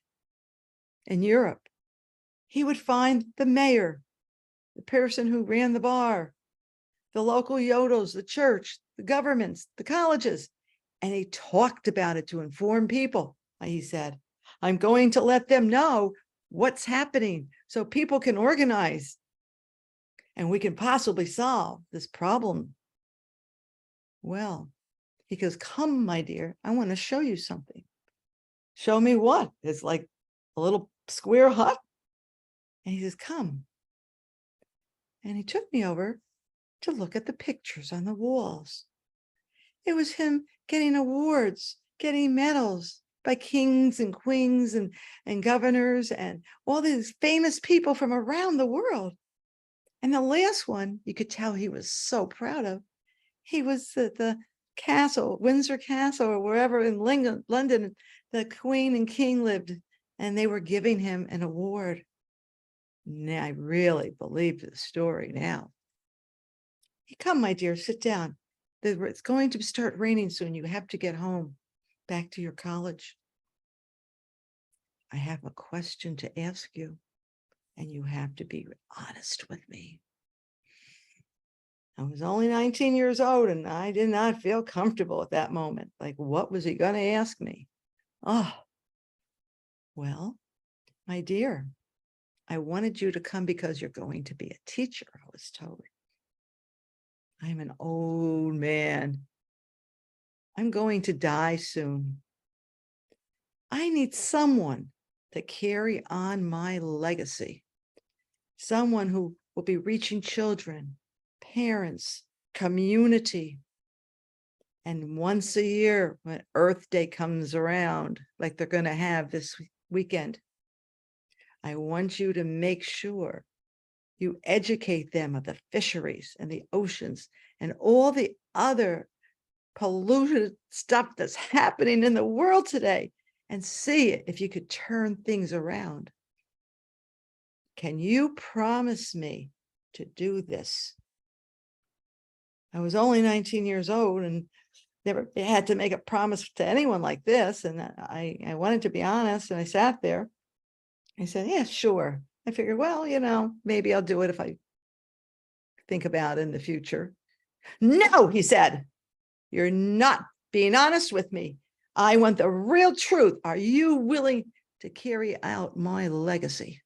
in Europe, he would find the mayor, the person who ran the bar, the local yodels, the church, the governments, the colleges, and he talked about it to inform people. He said, I'm going to let them know what's happening so people can organize and we can possibly solve this problem. Well, he goes, come, my dear, I want to show you something. Show me what? It's like a little square hut. And he says, come. And he took me over to look at the pictures on the walls. It was him getting awards, getting medals by kings and queens and governors and all these famous people from around the world. And the last one, you could tell he was so proud of. He was at the castle, Windsor Castle, or wherever in London, the queen and king lived, and they were giving him an award. Now, I really believe the story now. Come, my dear, sit down. It's going to start raining soon. You have to get home, back to your college. I have a question to ask you, and you have to be honest with me. I was only 19 years old and I did not feel comfortable at that moment. Like, what was he going to ask me? Oh, well, my dear, I wanted you to come because you're going to be a teacher, I was told. I'm an old man. I'm going to die soon. I need someone to carry on my legacy. Someone who will be reaching children, parents, community. And once a year, when Earth Day comes around, like they're going to have this weekend, I want you to make sure you educate them of the fisheries and the oceans and all the other polluted stuff that's happening in the world today, and see if you could turn things around. Can you promise me to do this? I was only 19 years old and never had to make a promise to anyone like this. And I wanted to be honest, and I sat there. I said, yeah, sure. I figured, well, you know, maybe I'll do it if I think about it in the future. No, he said, you're not being honest with me. I want the real truth. Are you willing to carry out my legacy?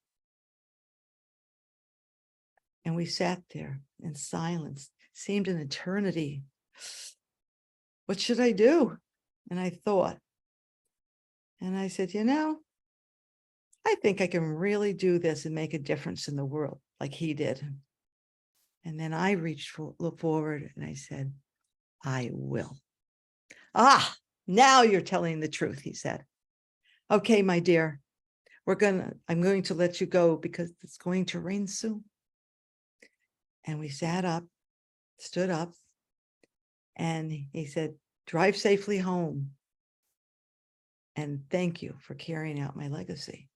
And we sat there in silence, seemed an eternity. What should I do? And I thought, and I said, you know, I think I can really do this and make a difference in the world like he did. And then I looked forward and I said, I will. Ah, now you're telling the truth, he said. Okay, my dear, I'm going to let you go because it's going to rain soon. And we sat up, stood up, and he said, drive safely home. And thank you for carrying out my legacy.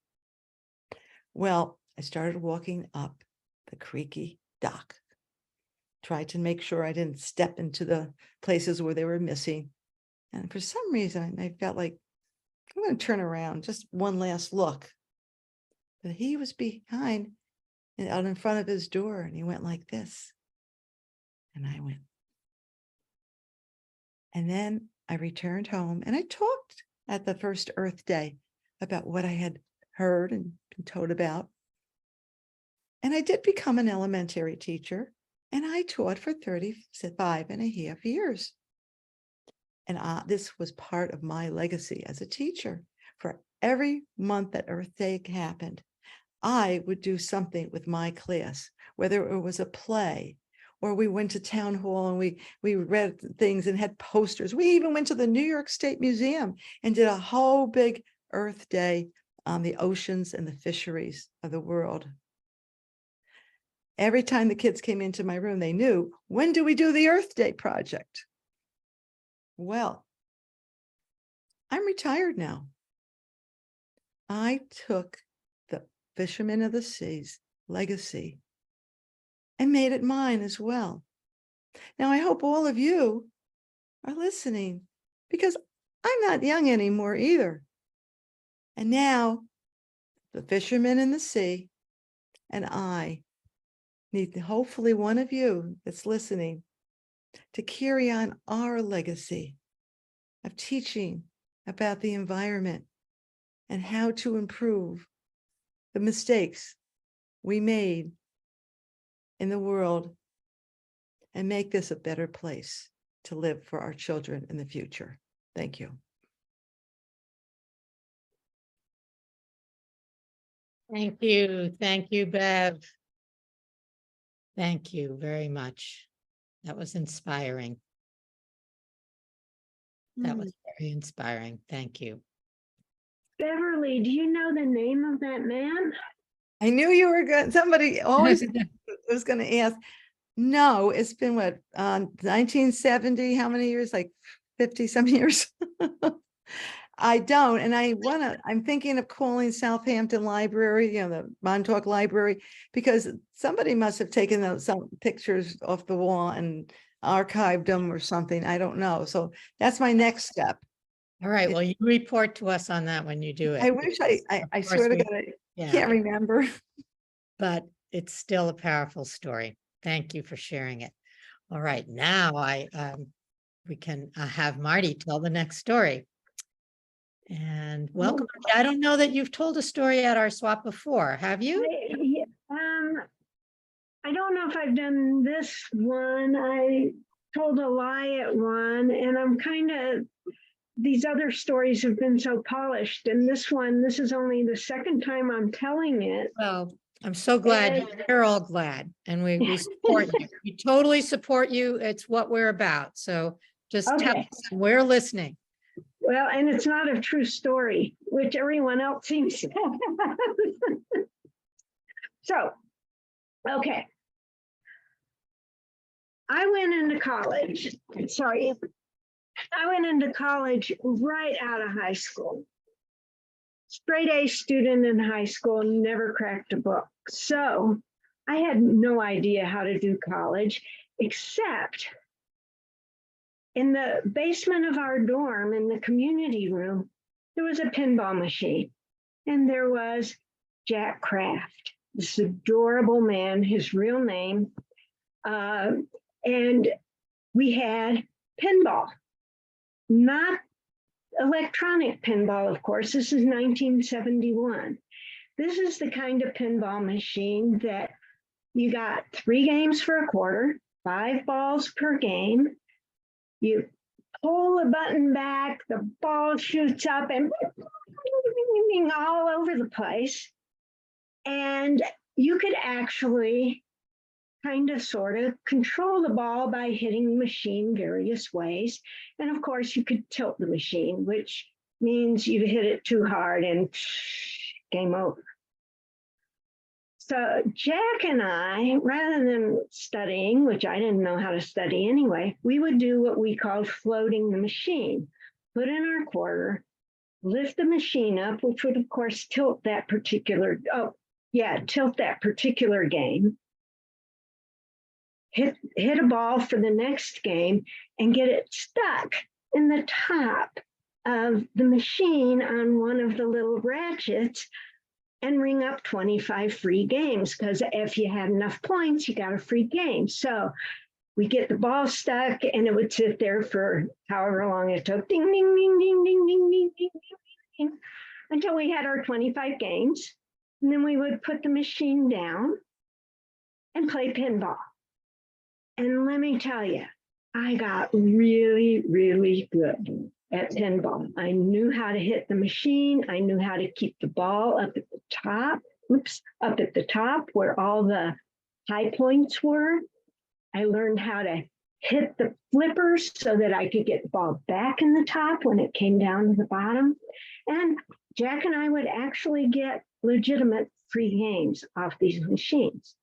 Well, I started walking up the creaky dock, tried to make sure I didn't step into the places where they were missing. And for some reason, I felt like I'm going to turn around, just one last look. But he was behind and out in front of his door, and he went like this. And I went. And then I returned home and I talked at the first Earth Day about what I had heard and been told about. And I did become an elementary teacher, and I taught for 35.5 years. And this was part of my legacy as a teacher. For every month that Earth Day happened, I would do something with my class, whether it was a play, or we went to town hall and we read things and had posters. We even went to the New York State Museum and did a whole big Earth Day on the oceans and the fisheries of the world. Every time the kids came into my room, they knew, when do we do the Earth Day project? Well, I'm retired now. I took the Fishermen of the Seas legacy and made it mine as well. Now, I hope all of you are listening, because I'm not young anymore either. And now the fishermen in the sea and I need hopefully one of you that's listening to carry on our legacy of teaching about the environment and how to improve the mistakes we made in the world and make this a better place to live for our children in the future. Thank you. Thank you. Thank you, Bev. Thank you very much. That was inspiring. That was very inspiring. Thank you. Beverly, do you know the name of that man? I knew you were good. Somebody always was going to ask. No, it's been what, 1970, how many years? Like 50 some years. I don't. And I'm thinking of calling Southampton Library, the Montauk Library, because somebody must have taken some pictures off the wall and archived them or something. I don't know. So that's my next step. All right. Well, you report to us on that when you do it. I wish I swear to God, I can't remember. But it's still a powerful story. Thank you for sharing it. All right, now we can have Marty tell the next story. And welcome. I don't know that you've told a story at our swap before, have you? I don't know if I've done this one. I told a lie at one, and I'm kind of, these other stories have been so polished, and this one, this is only the second time I'm telling it. Well, I'm so glad. We're all glad, and we support you. We totally support you. It's what we're about. So just tell Okay. us, and we're listening. Well, and it's not a true story, which everyone else seems to have. So, okay. I went into college right out of high school. Straight A student in high school, never cracked a book. So I had no idea how to do college, except in the basement of our dorm, in the community room, there was a pinball machine. And there was Jack Kraft, this adorable man, his real name. And we had pinball, not electronic pinball, of course. This is 1971. This is the kind of pinball machine that you got 3 games for a quarter, 5 balls per game. You pull the button back, the ball shoots up and all over the place. And you could actually kind of sort of control the ball by hitting the machine various ways. And of course, you could tilt the machine, which means you hit it too hard and game over. So Jack and I, rather than studying, which I didn't know how to study anyway, we would do what we called floating the machine. Put in our quarter, lift the machine up, which would of course tilt that particular game. Hit a ball for the next game and get it stuck in the top of the machine on one of the little ratchets and ring up 25 free games, because if you had enough points, you got a free game. So we get the ball stuck and it would sit there for however long it took, ding, ding, ding, ding, ding, ding, ding, ding, ding, until we had our 25 games. And then we would put the machine down and play pinball. And let me tell you, I got really, really good at pinball. I knew how to hit the machine. I knew how to keep the ball up at the top where all the high points were. I learned how to hit the flippers so that I could get the ball back in the top when it came down to the bottom. And Jack and I would actually get legitimate free games off these machines.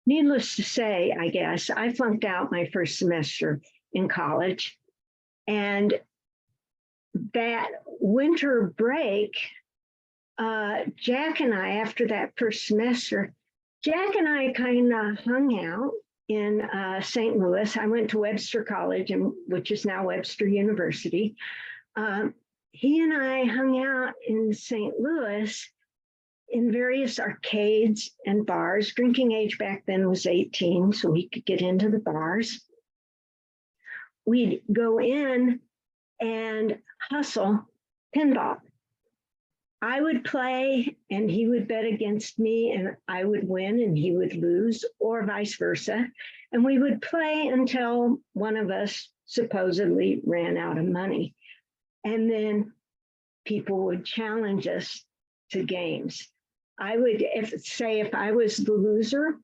Needless to say, I guess, I flunked out my first semester in college. And that winter break, Jack and I, after that first semester, Jack and I kind of hung out in St. Louis. I went to Webster College, which is now Webster University. He and I hung out in St. Louis in various arcades and bars. Drinking age back then was 18, so we could get into the bars. We'd go in and hustle pinball. I would play and he would bet against me and I would win and he would lose, or vice versa. And we would play until one of us supposedly ran out of money. And then people would challenge us to games. I would, if I was the loser,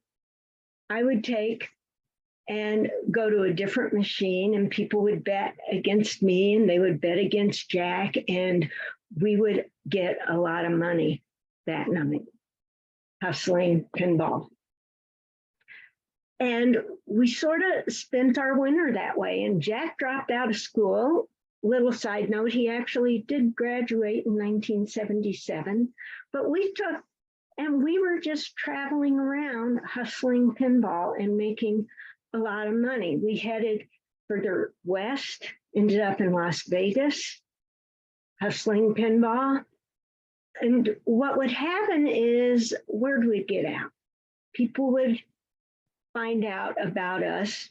I would take and go to a different machine and people would bet against me and they would bet against Jack and we would get a lot of money that night hustling pinball. And we sort of spent our winter that way. And Jack dropped out of school. Little side note, he actually did graduate in 1977, but we were just traveling around hustling pinball and making a lot of money. We headed further west, ended up in Las Vegas, hustling pinball. And what would happen is word would get out. People would find out about us,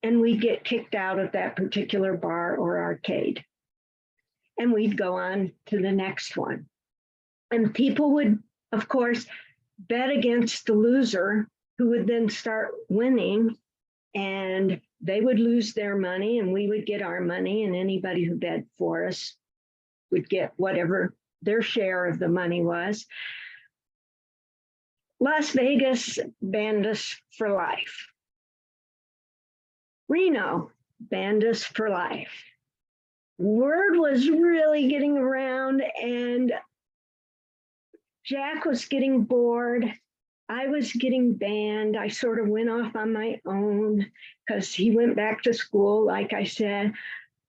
and we'd get kicked out of that particular bar or arcade. And we'd go on to the next one. And people would, of course, bet against the loser, who would then start winning, and they would lose their money and we would get our money, and anybody who bet for us would get whatever their share of the money was. Las Vegas banned us for life. Reno banned us for life. Word was really getting around, and Jack was getting bored. I was getting banned. I sort of went off on my own because he went back to school. Like I said,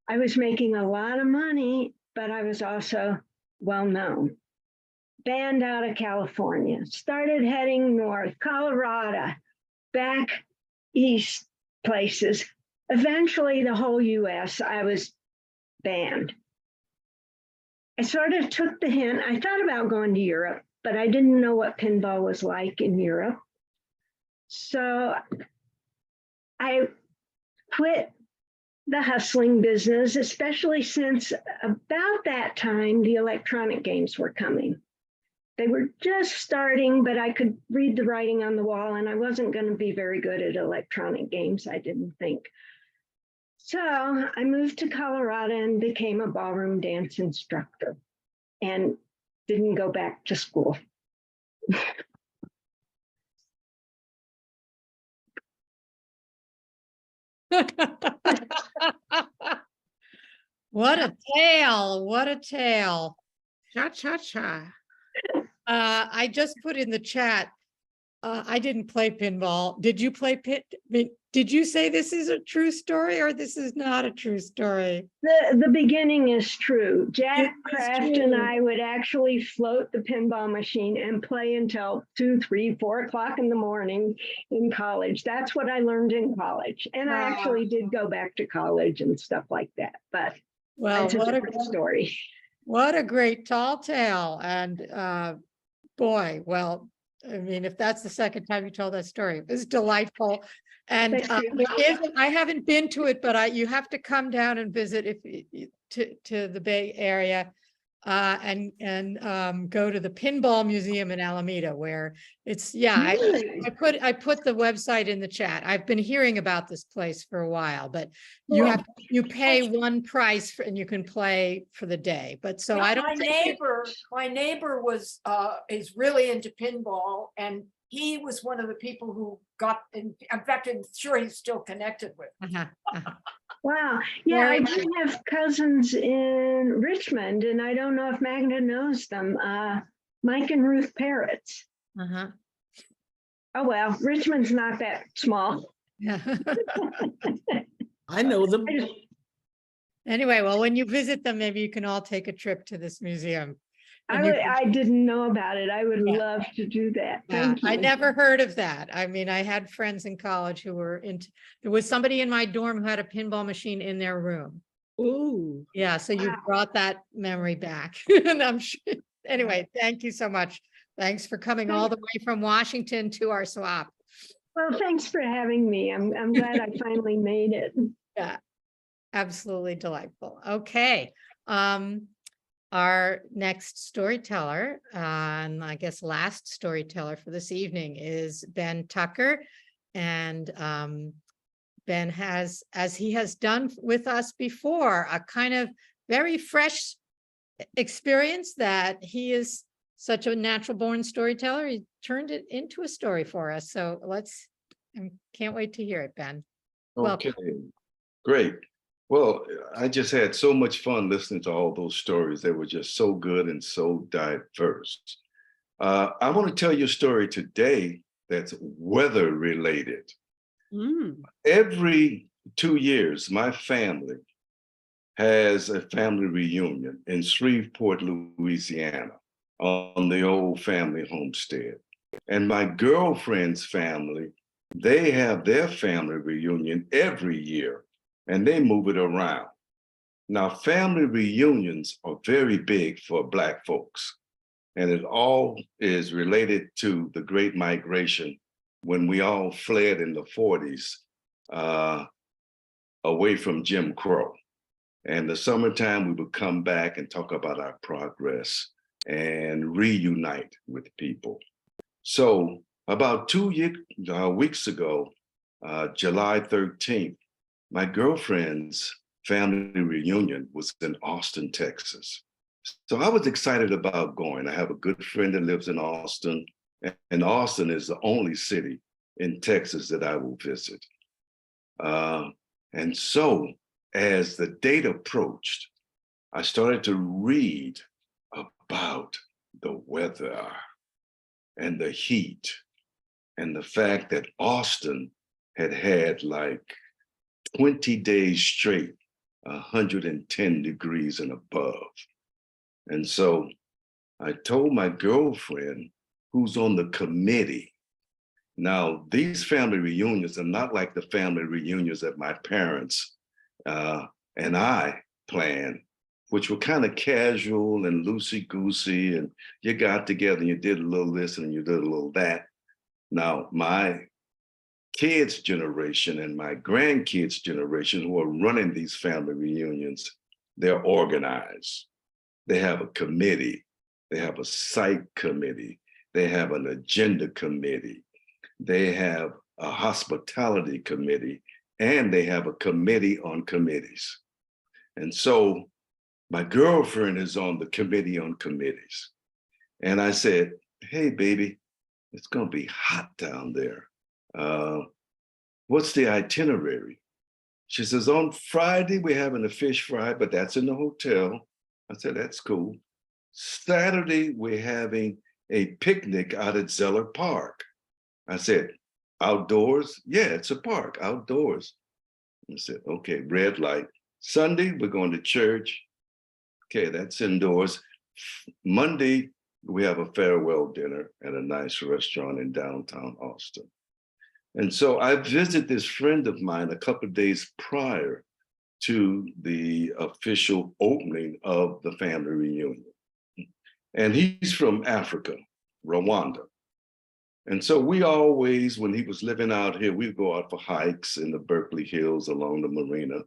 I was making a lot of money, but I was also well known. Banned out of California, started heading north, Colorado, back east places. Eventually, the whole US, I was banned. I sort of took the hint. I thought about going to Europe, but I didn't know what pinball was like in Europe. So I quit the hustling business, especially since about that time, the electronic games were coming. They were just starting, but I could read the writing on the wall, and I wasn't going to be very good at electronic games, I didn't think. So I moved to Colorado and became a ballroom dance instructor and didn't go back to school. What a tale, what a tale. Cha-cha-cha. I just put in the chat, I didn't play pinball. Did you play did you say this is a true story or this is not a true story? The beginning is true. Jack It is Kraft and true. I would actually float the pinball machine and play until 2, 3, 4 o'clock in the morning in college. That's what I learned in college. And I actually did go back to college and stuff like that, but Well, that's a different story. what a great tall tale. And boy, well, I mean, if that's the second time you told that story, it was delightful. And Thank you. I haven't been to it, but you have to come down and visit to the Bay Area and go to the Pinball Museum in Alameda, where it's I put the website in the chat. I've been hearing about this place for a while, but you pay one price and you can play for the day. But so Yeah, I don't. my neighbor was is really into pinball, and he was one of the people who got in fact, I'm sure he's still connected with. Wow. Yeah, I Very do have cousins in Richmond, and I don't know if Magda knows them. Mike and Ruth Parrots. Uh-huh. Oh, well, Richmond's not that small. Yeah. I know them. Anyway, well, when you visit them, maybe you can all take a trip to this museum. And you can- I didn't know about it. I would Yeah. love to do that. Yeah, Thank you. I never heard of that. I mean, I had friends in college who were there was somebody in my dorm who had a pinball machine in their room. Ooh. Yeah, so you Wow. brought that memory back. And I'm sure, anyway, thank you so much. Thanks for coming all the way from Washington to our swap. Well, thanks for having me. I'm glad I finally made it. Yeah, absolutely delightful. Okay. Our next storyteller, and I guess last storyteller for this evening, is Ben Tucker. And Ben has, as he has done with us before, a kind of very fresh experience that he is such a natural born storyteller. He turned it into a story for us. So I can't wait to hear it, Ben. Welcome. Okay, great. Well, I just had so much fun listening to all those stories. They were just so good and so diverse. I want to tell you a story today that's weather related. Every 2 years, my family has a family reunion in Shreveport, Louisiana, on the old family homestead. And my girlfriend's family, they have their family reunion every year, and they move it around. Now, family reunions are very big for Black folks, and it all is related to the Great Migration when we all fled in the 40s away from Jim Crow. And the summertime, we would come back and talk about our progress and reunite with people. So about 2 weeks ago, July 13th, my girlfriend's family reunion was in Austin, Texas. So I was excited about going. I have a good friend that lives in Austin, and Austin is the only city in Texas that I will visit. And so as the date approached, I started to read about the weather and the heat and the fact that Austin had like 20 days straight, 110 degrees and above. And so I told my girlfriend, who's on the committee. Now, these family reunions are not like the family reunions that my parents and I planned, which were kind of casual and loosey-goosey, and you got together and you did a little this and you did a little that. Now, my kids' generation and my grandkids' generation who are running these family reunions, they're organized. They have a committee. They have a site committee. They have an agenda committee. They have a hospitality committee, and they have a committee on committees. And so my girlfriend is on the committee on committees. And I said, hey, baby, it's going to be hot down there. What's the itinerary? She says, on Friday, we're having a fish fry, but that's in the hotel. I said, that's cool. Saturday, we're having a picnic out at Zeller Park. I said, outdoors? Yeah, it's a park, outdoors. I said, okay, red light. Sunday, we're going to church. Okay, that's indoors. Monday, we have a farewell dinner at a nice restaurant in downtown Austin. And so I visited this friend of mine a couple of days prior to the official opening of the family reunion. And he's from Africa, Rwanda. And so we always, when he was living out here, we'd go out for hikes in the Berkeley Hills along the marina.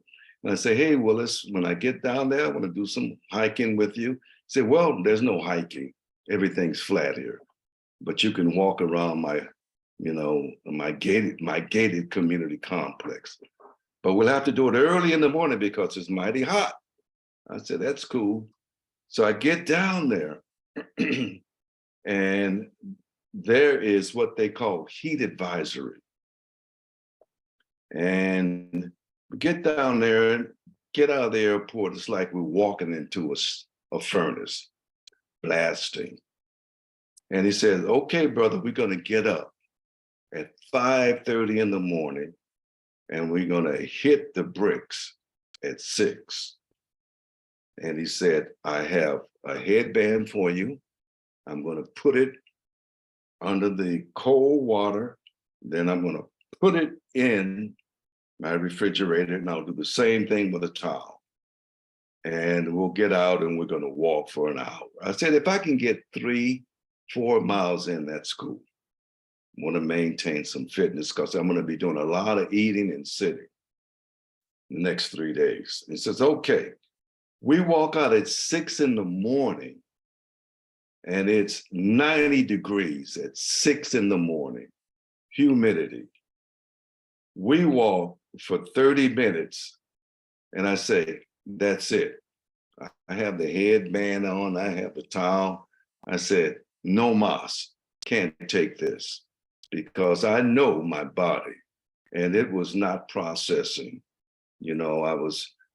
And I say, hey, Willis, when I get down there, I want to do some hiking with you. He said, well, there's no hiking. Everything's flat here. But you can walk around my gated community complex. But we'll have to do it early in the morning because it's mighty hot. I said, that's cool. So I get down there and there is what they call heat advisory. And we get down there and get out of the airport. It's like we're walking into a furnace, blasting. And he says, okay, brother, we're going to get up at 5:30 in the morning and we're going to hit the bricks at 6. And he said, I have a headband for you. I'm going to put it under the cold water. Then I'm going to put it in my refrigerator and I'll do the same thing with a towel. And we'll get out and we're going to walk for an hour. I said, if I can get 3-4 miles in, that's cool. I want to maintain some fitness because I'm going to be doing a lot of eating and sitting the next 3 days. He says, okay. We walk out at 6 in the morning and it's 90 degrees at 6 in the morning, humidity. We walk for 30 minutes and I say, that's it. I have the headband on, I have the towel. I said, no mas, can't take this because I know my body and it was not processing. You know,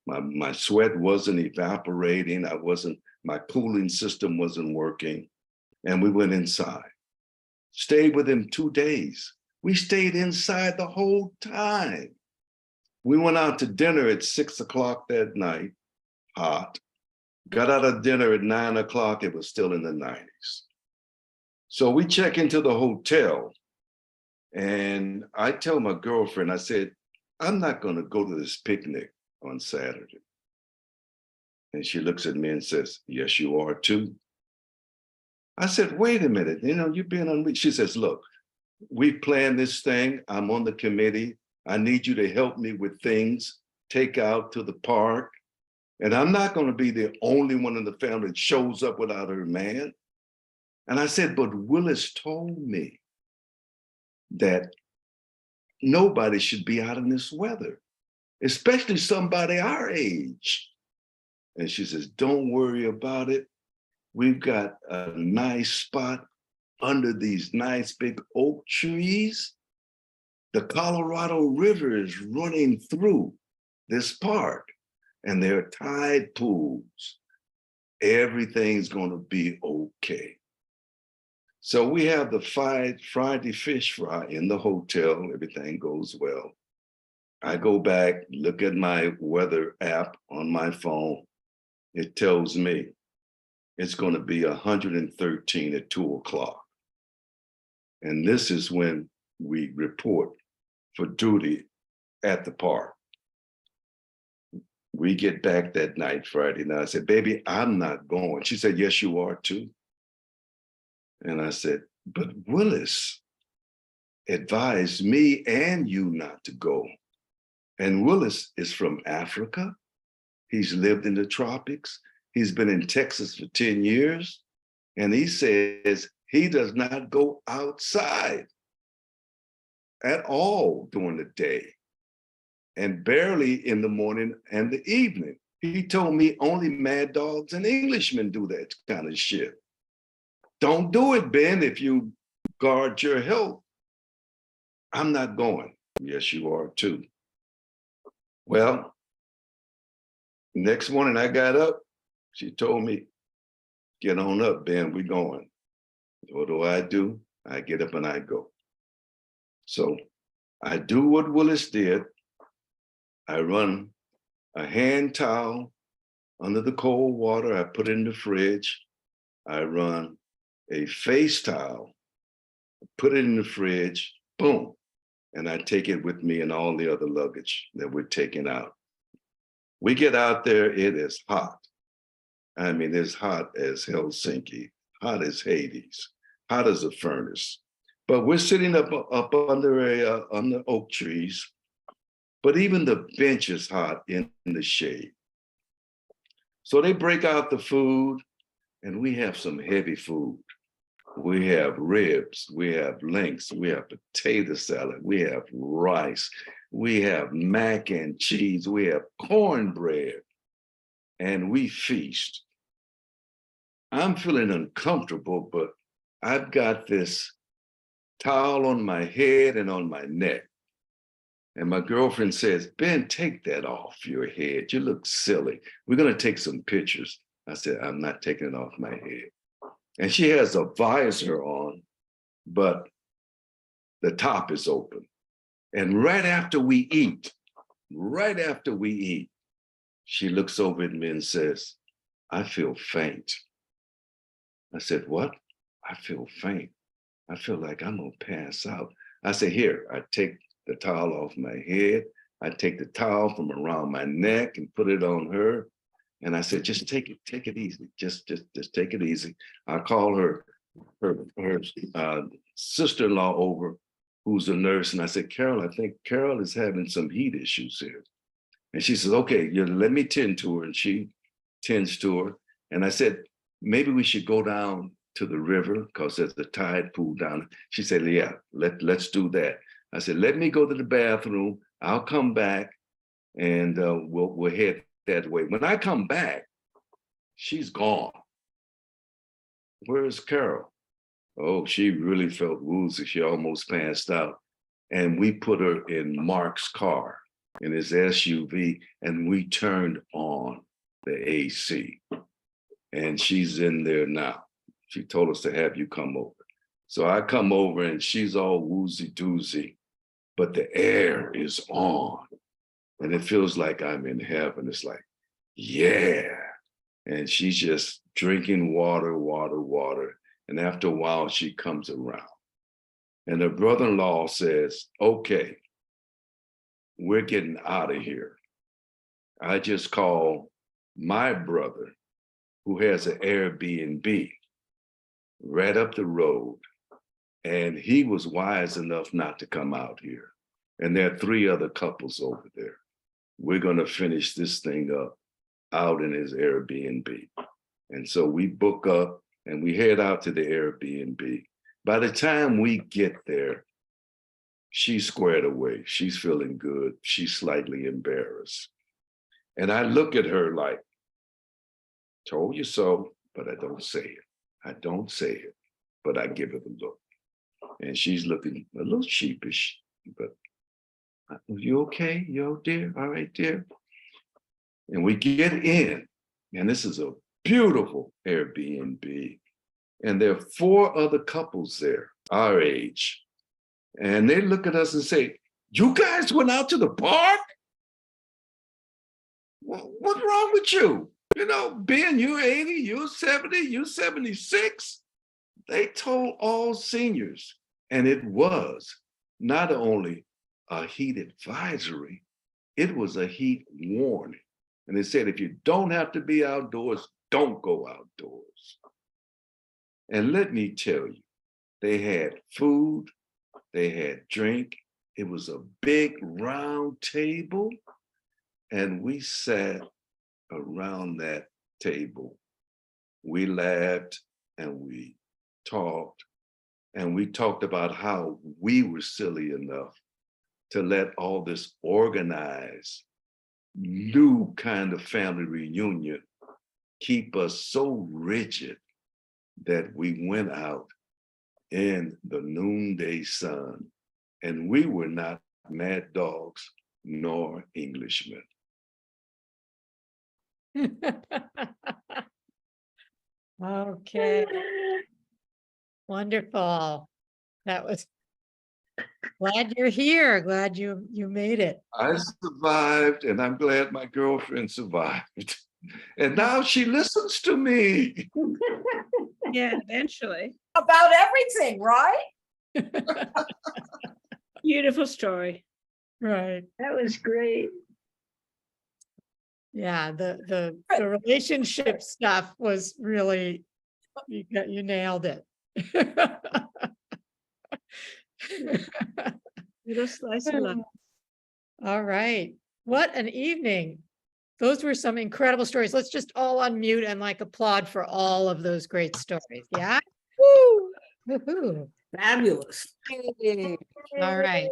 my sweat wasn't evaporating. My cooling system wasn't working. And we went inside. Stayed with him 2 days. We stayed inside the whole time. We went out to dinner at 6 o'clock that night, hot. Got out of dinner at 9 o'clock, it was still in the 90s. So we check into the hotel and I tell my girlfriend, I said, I'm not gonna go to this picnic on Saturday. And she looks at me and says, yes, you are too. I said, wait a minute, you're being unreasonable. She says, look, we planned this thing. I'm on the committee. I need you to help me with things, take out to the park. And I'm not going to be the only one in the family that shows up without her man. And I said, but Willis told me that nobody should be out in this weather, especially somebody our age. And she says, don't worry about it. We've got a nice spot under these nice big oak trees. The Colorado River is running through this park, and there are tide pools. Everything's going to be okay. So we have the Friday fish fry in the hotel. Everything goes well. I go back, look at my weather app on my phone. It tells me it's going to be 113 at 2 o'clock. And this is when we report for duty at the park. We get back that night, Friday night. I said, baby, I'm not going. She said, yes, you are too. And I said, but Willis advised me and you not to go. And Willis is from Africa. He's lived in the tropics. He's been in Texas for 10 years. And he says he does not go outside at all during the day, and barely in the morning and the evening. He told me only mad dogs and Englishmen do that kind of shit. Don't do it, Ben, if you guard your health. I'm not going. Yes, you are too. Well, next morning I got up. She told me, get on up, Ben, we're going. What do? I get up and I go. So I do what Willis did. I run a hand towel under the cold water. I put it in the fridge. I run a face towel, put it in the fridge, boom. And I take it with me and all the other luggage that we're taking out. We get out there, it is hot. I mean, it's hot as Helsinki, hot as Hades, hot as a furnace. But we're sitting up under oak trees. But even the bench is hot in the shade. So they break out the food, and we have some heavy food. We have ribs, we have links, we have potato salad, we have rice, we have mac and cheese, we have cornbread, and we feast. I'm feeling uncomfortable, but I've got this towel on my head and on my neck. And my girlfriend says, Ben, take that off your head. You look silly. We're going to take some pictures. I said, I'm not taking it off my head. And she has a visor on, but the top is open. And right after we eat, she looks over at me and says, I feel faint. I said, what? I feel faint. I feel like I'm going to pass out. I said, here, I take the towel off my head. I take the towel from around my neck and put it on her. And I said, just take it easy. Just take it easy. I call her sister-in-law over, who's a nurse. And I said, Carol, I think Carol is having some heat issues here. And she says, okay, let me tend to her. And she tends to her. And I said, maybe we should go down to the river because there's a tide pool down. She said, yeah, let's do that. I said, let me go to the bathroom. I'll come back and we'll head that way. When I come back, she's gone. Where's Carol? Oh, she really felt woozy. She almost passed out. And we put her in Mark's car, in his SUV, and we turned on the AC. And she's in there now. She told us to have you come over. So I come over and she's all woozy doozy, but the air is on. And it feels like I'm in heaven. It's like, yeah. And she's just drinking water. And after a while, she comes around. And her brother-in-law says, okay, we're getting out of here. I just called my brother, who has an Airbnb right up the road. And he was wise enough not to come out here. And there are 3 other couples over there. We're going to finish this thing up out in his Airbnb. And so we book up and we head out to the Airbnb. By the time we get there, she's squared away. She's feeling good. She's slightly embarrassed. And I look at her like, told you so, but I don't say it. I don't say it, but I give it a look. And she's looking a little sheepish, but you okay? You dear? All right, dear. And we get in, and this is a beautiful Airbnb. And there are 4 other couples there, our age. And they look at us and say, you guys went out to the park? What's wrong with you? You know, Ben, you're 80, you're 70, you're 76. They told all seniors, and it was not only a heat advisory, it was a heat warning. And they said, if you don't have to be outdoors, don't go outdoors. And let me tell you, they had food, they had drink. It was a big round table. And we sat around that table. We laughed and we talked. And we talked about how we were silly enough to let all this organized, new kind of family reunion keep us so rigid that we went out in the noonday sun, and we were not mad dogs nor Englishmen. Okay. Wonderful. That was, glad you're here. Glad you made it. I survived, and I'm glad my girlfriend survived. And now she listens to me. Yeah, eventually. About everything, right? Beautiful story. Right. That was great. Yeah, the relationship stuff was really, you nailed it. Little slice of life. All right. What an evening. Those were some incredible stories. Let's just all unmute and like applaud for all of those great stories. Yeah. Woo! Woohoo. Fabulous. All right.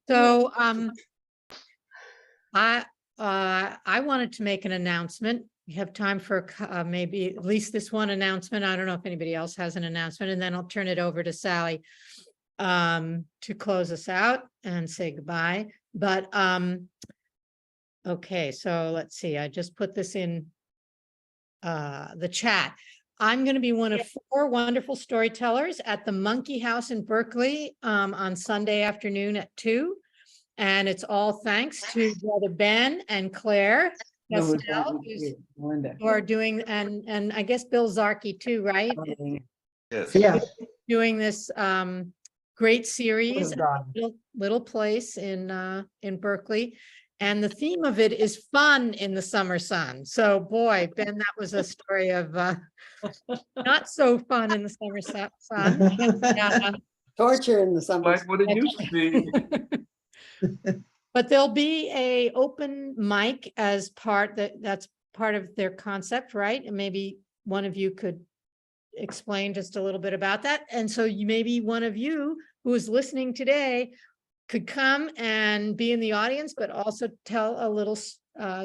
So I wanted to make an announcement. We have time for maybe at least this one announcement. I don't know if anybody else has an announcement, and then I'll turn it over to Sally to close us out and say goodbye. But okay, so let's see. I just put this in the chat. I'm going to be one of 4 wonderful storytellers at the Monkey House in Berkeley on Sunday afternoon at 2. And it's all thanks to Brother Ben and Claire Castell, who are doing, and I guess Bill Zarkey too, right? Yes. Yeah. Doing this great series, little place in Berkeley. And the theme of it is fun in the summer sun. So boy, Ben, that was a story of not so fun in the summer sun. Torture in the summer. Like what it used to be. But there'll be a open mic as that's part of their concept, right? And maybe one of you could explain just a little bit about that. And so maybe one of you who is listening today could come and be in the audience, but also tell a little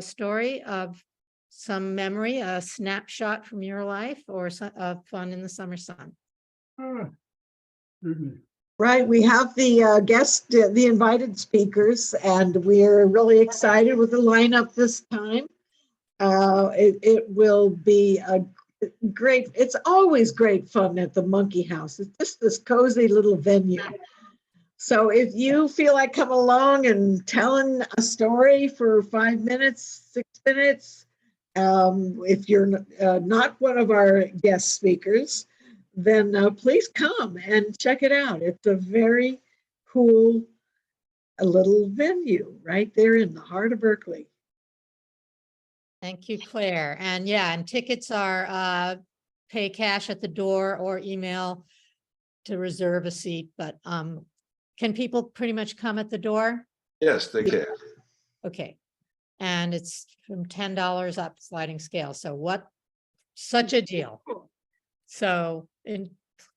story of some memory, a snapshot from your life, or fun in the summer sun. Right, we have the the invited speakers, and we're really excited with the lineup this time. It will be a great, it's always great fun at the Monkey House. It's just this cozy little venue. So if you feel like coming along and telling a story for 5 minutes, 6 minutes, if you're not one of our guest speakers, then please come and check it out. It's a very cool little venue right there in the heart of Berkeley. Thank you, Claire. And yeah, and tickets are pay cash at the door or email to reserve a seat, but can people pretty much come at the door? Yes, they can. Okay. And it's from $10 up sliding scale. So what, such a deal. So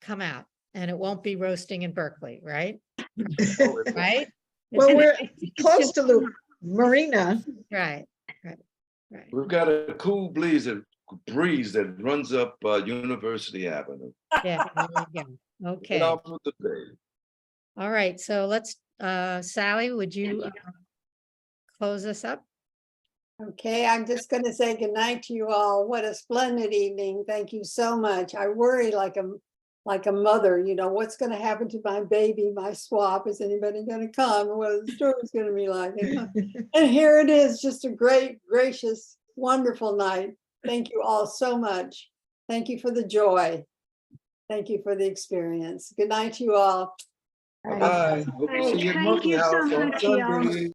come out and it won't be roasting in Berkeley, right? Right? Well, we're It's close just to the marina. Right. We've got a cool breeze that runs up University Avenue. Yeah. There you go. Get Okay. off of the bay. All right. So let's, Sally, would you close us up? Okay, I'm just gonna say goodnight to you all. What a splendid evening. Thank you so much. I worry like a mother, you know, what's gonna happen to my baby, my swap? Is anybody gonna come? And what the story's gonna be like? And here it is, just a great, gracious, wonderful night. Thank you all so much. Thank you for the joy. Thank you for the experience. Good night to you all. Bye-bye. Hope to see you at Thank Monkey you so House on much, y'all. Sunday.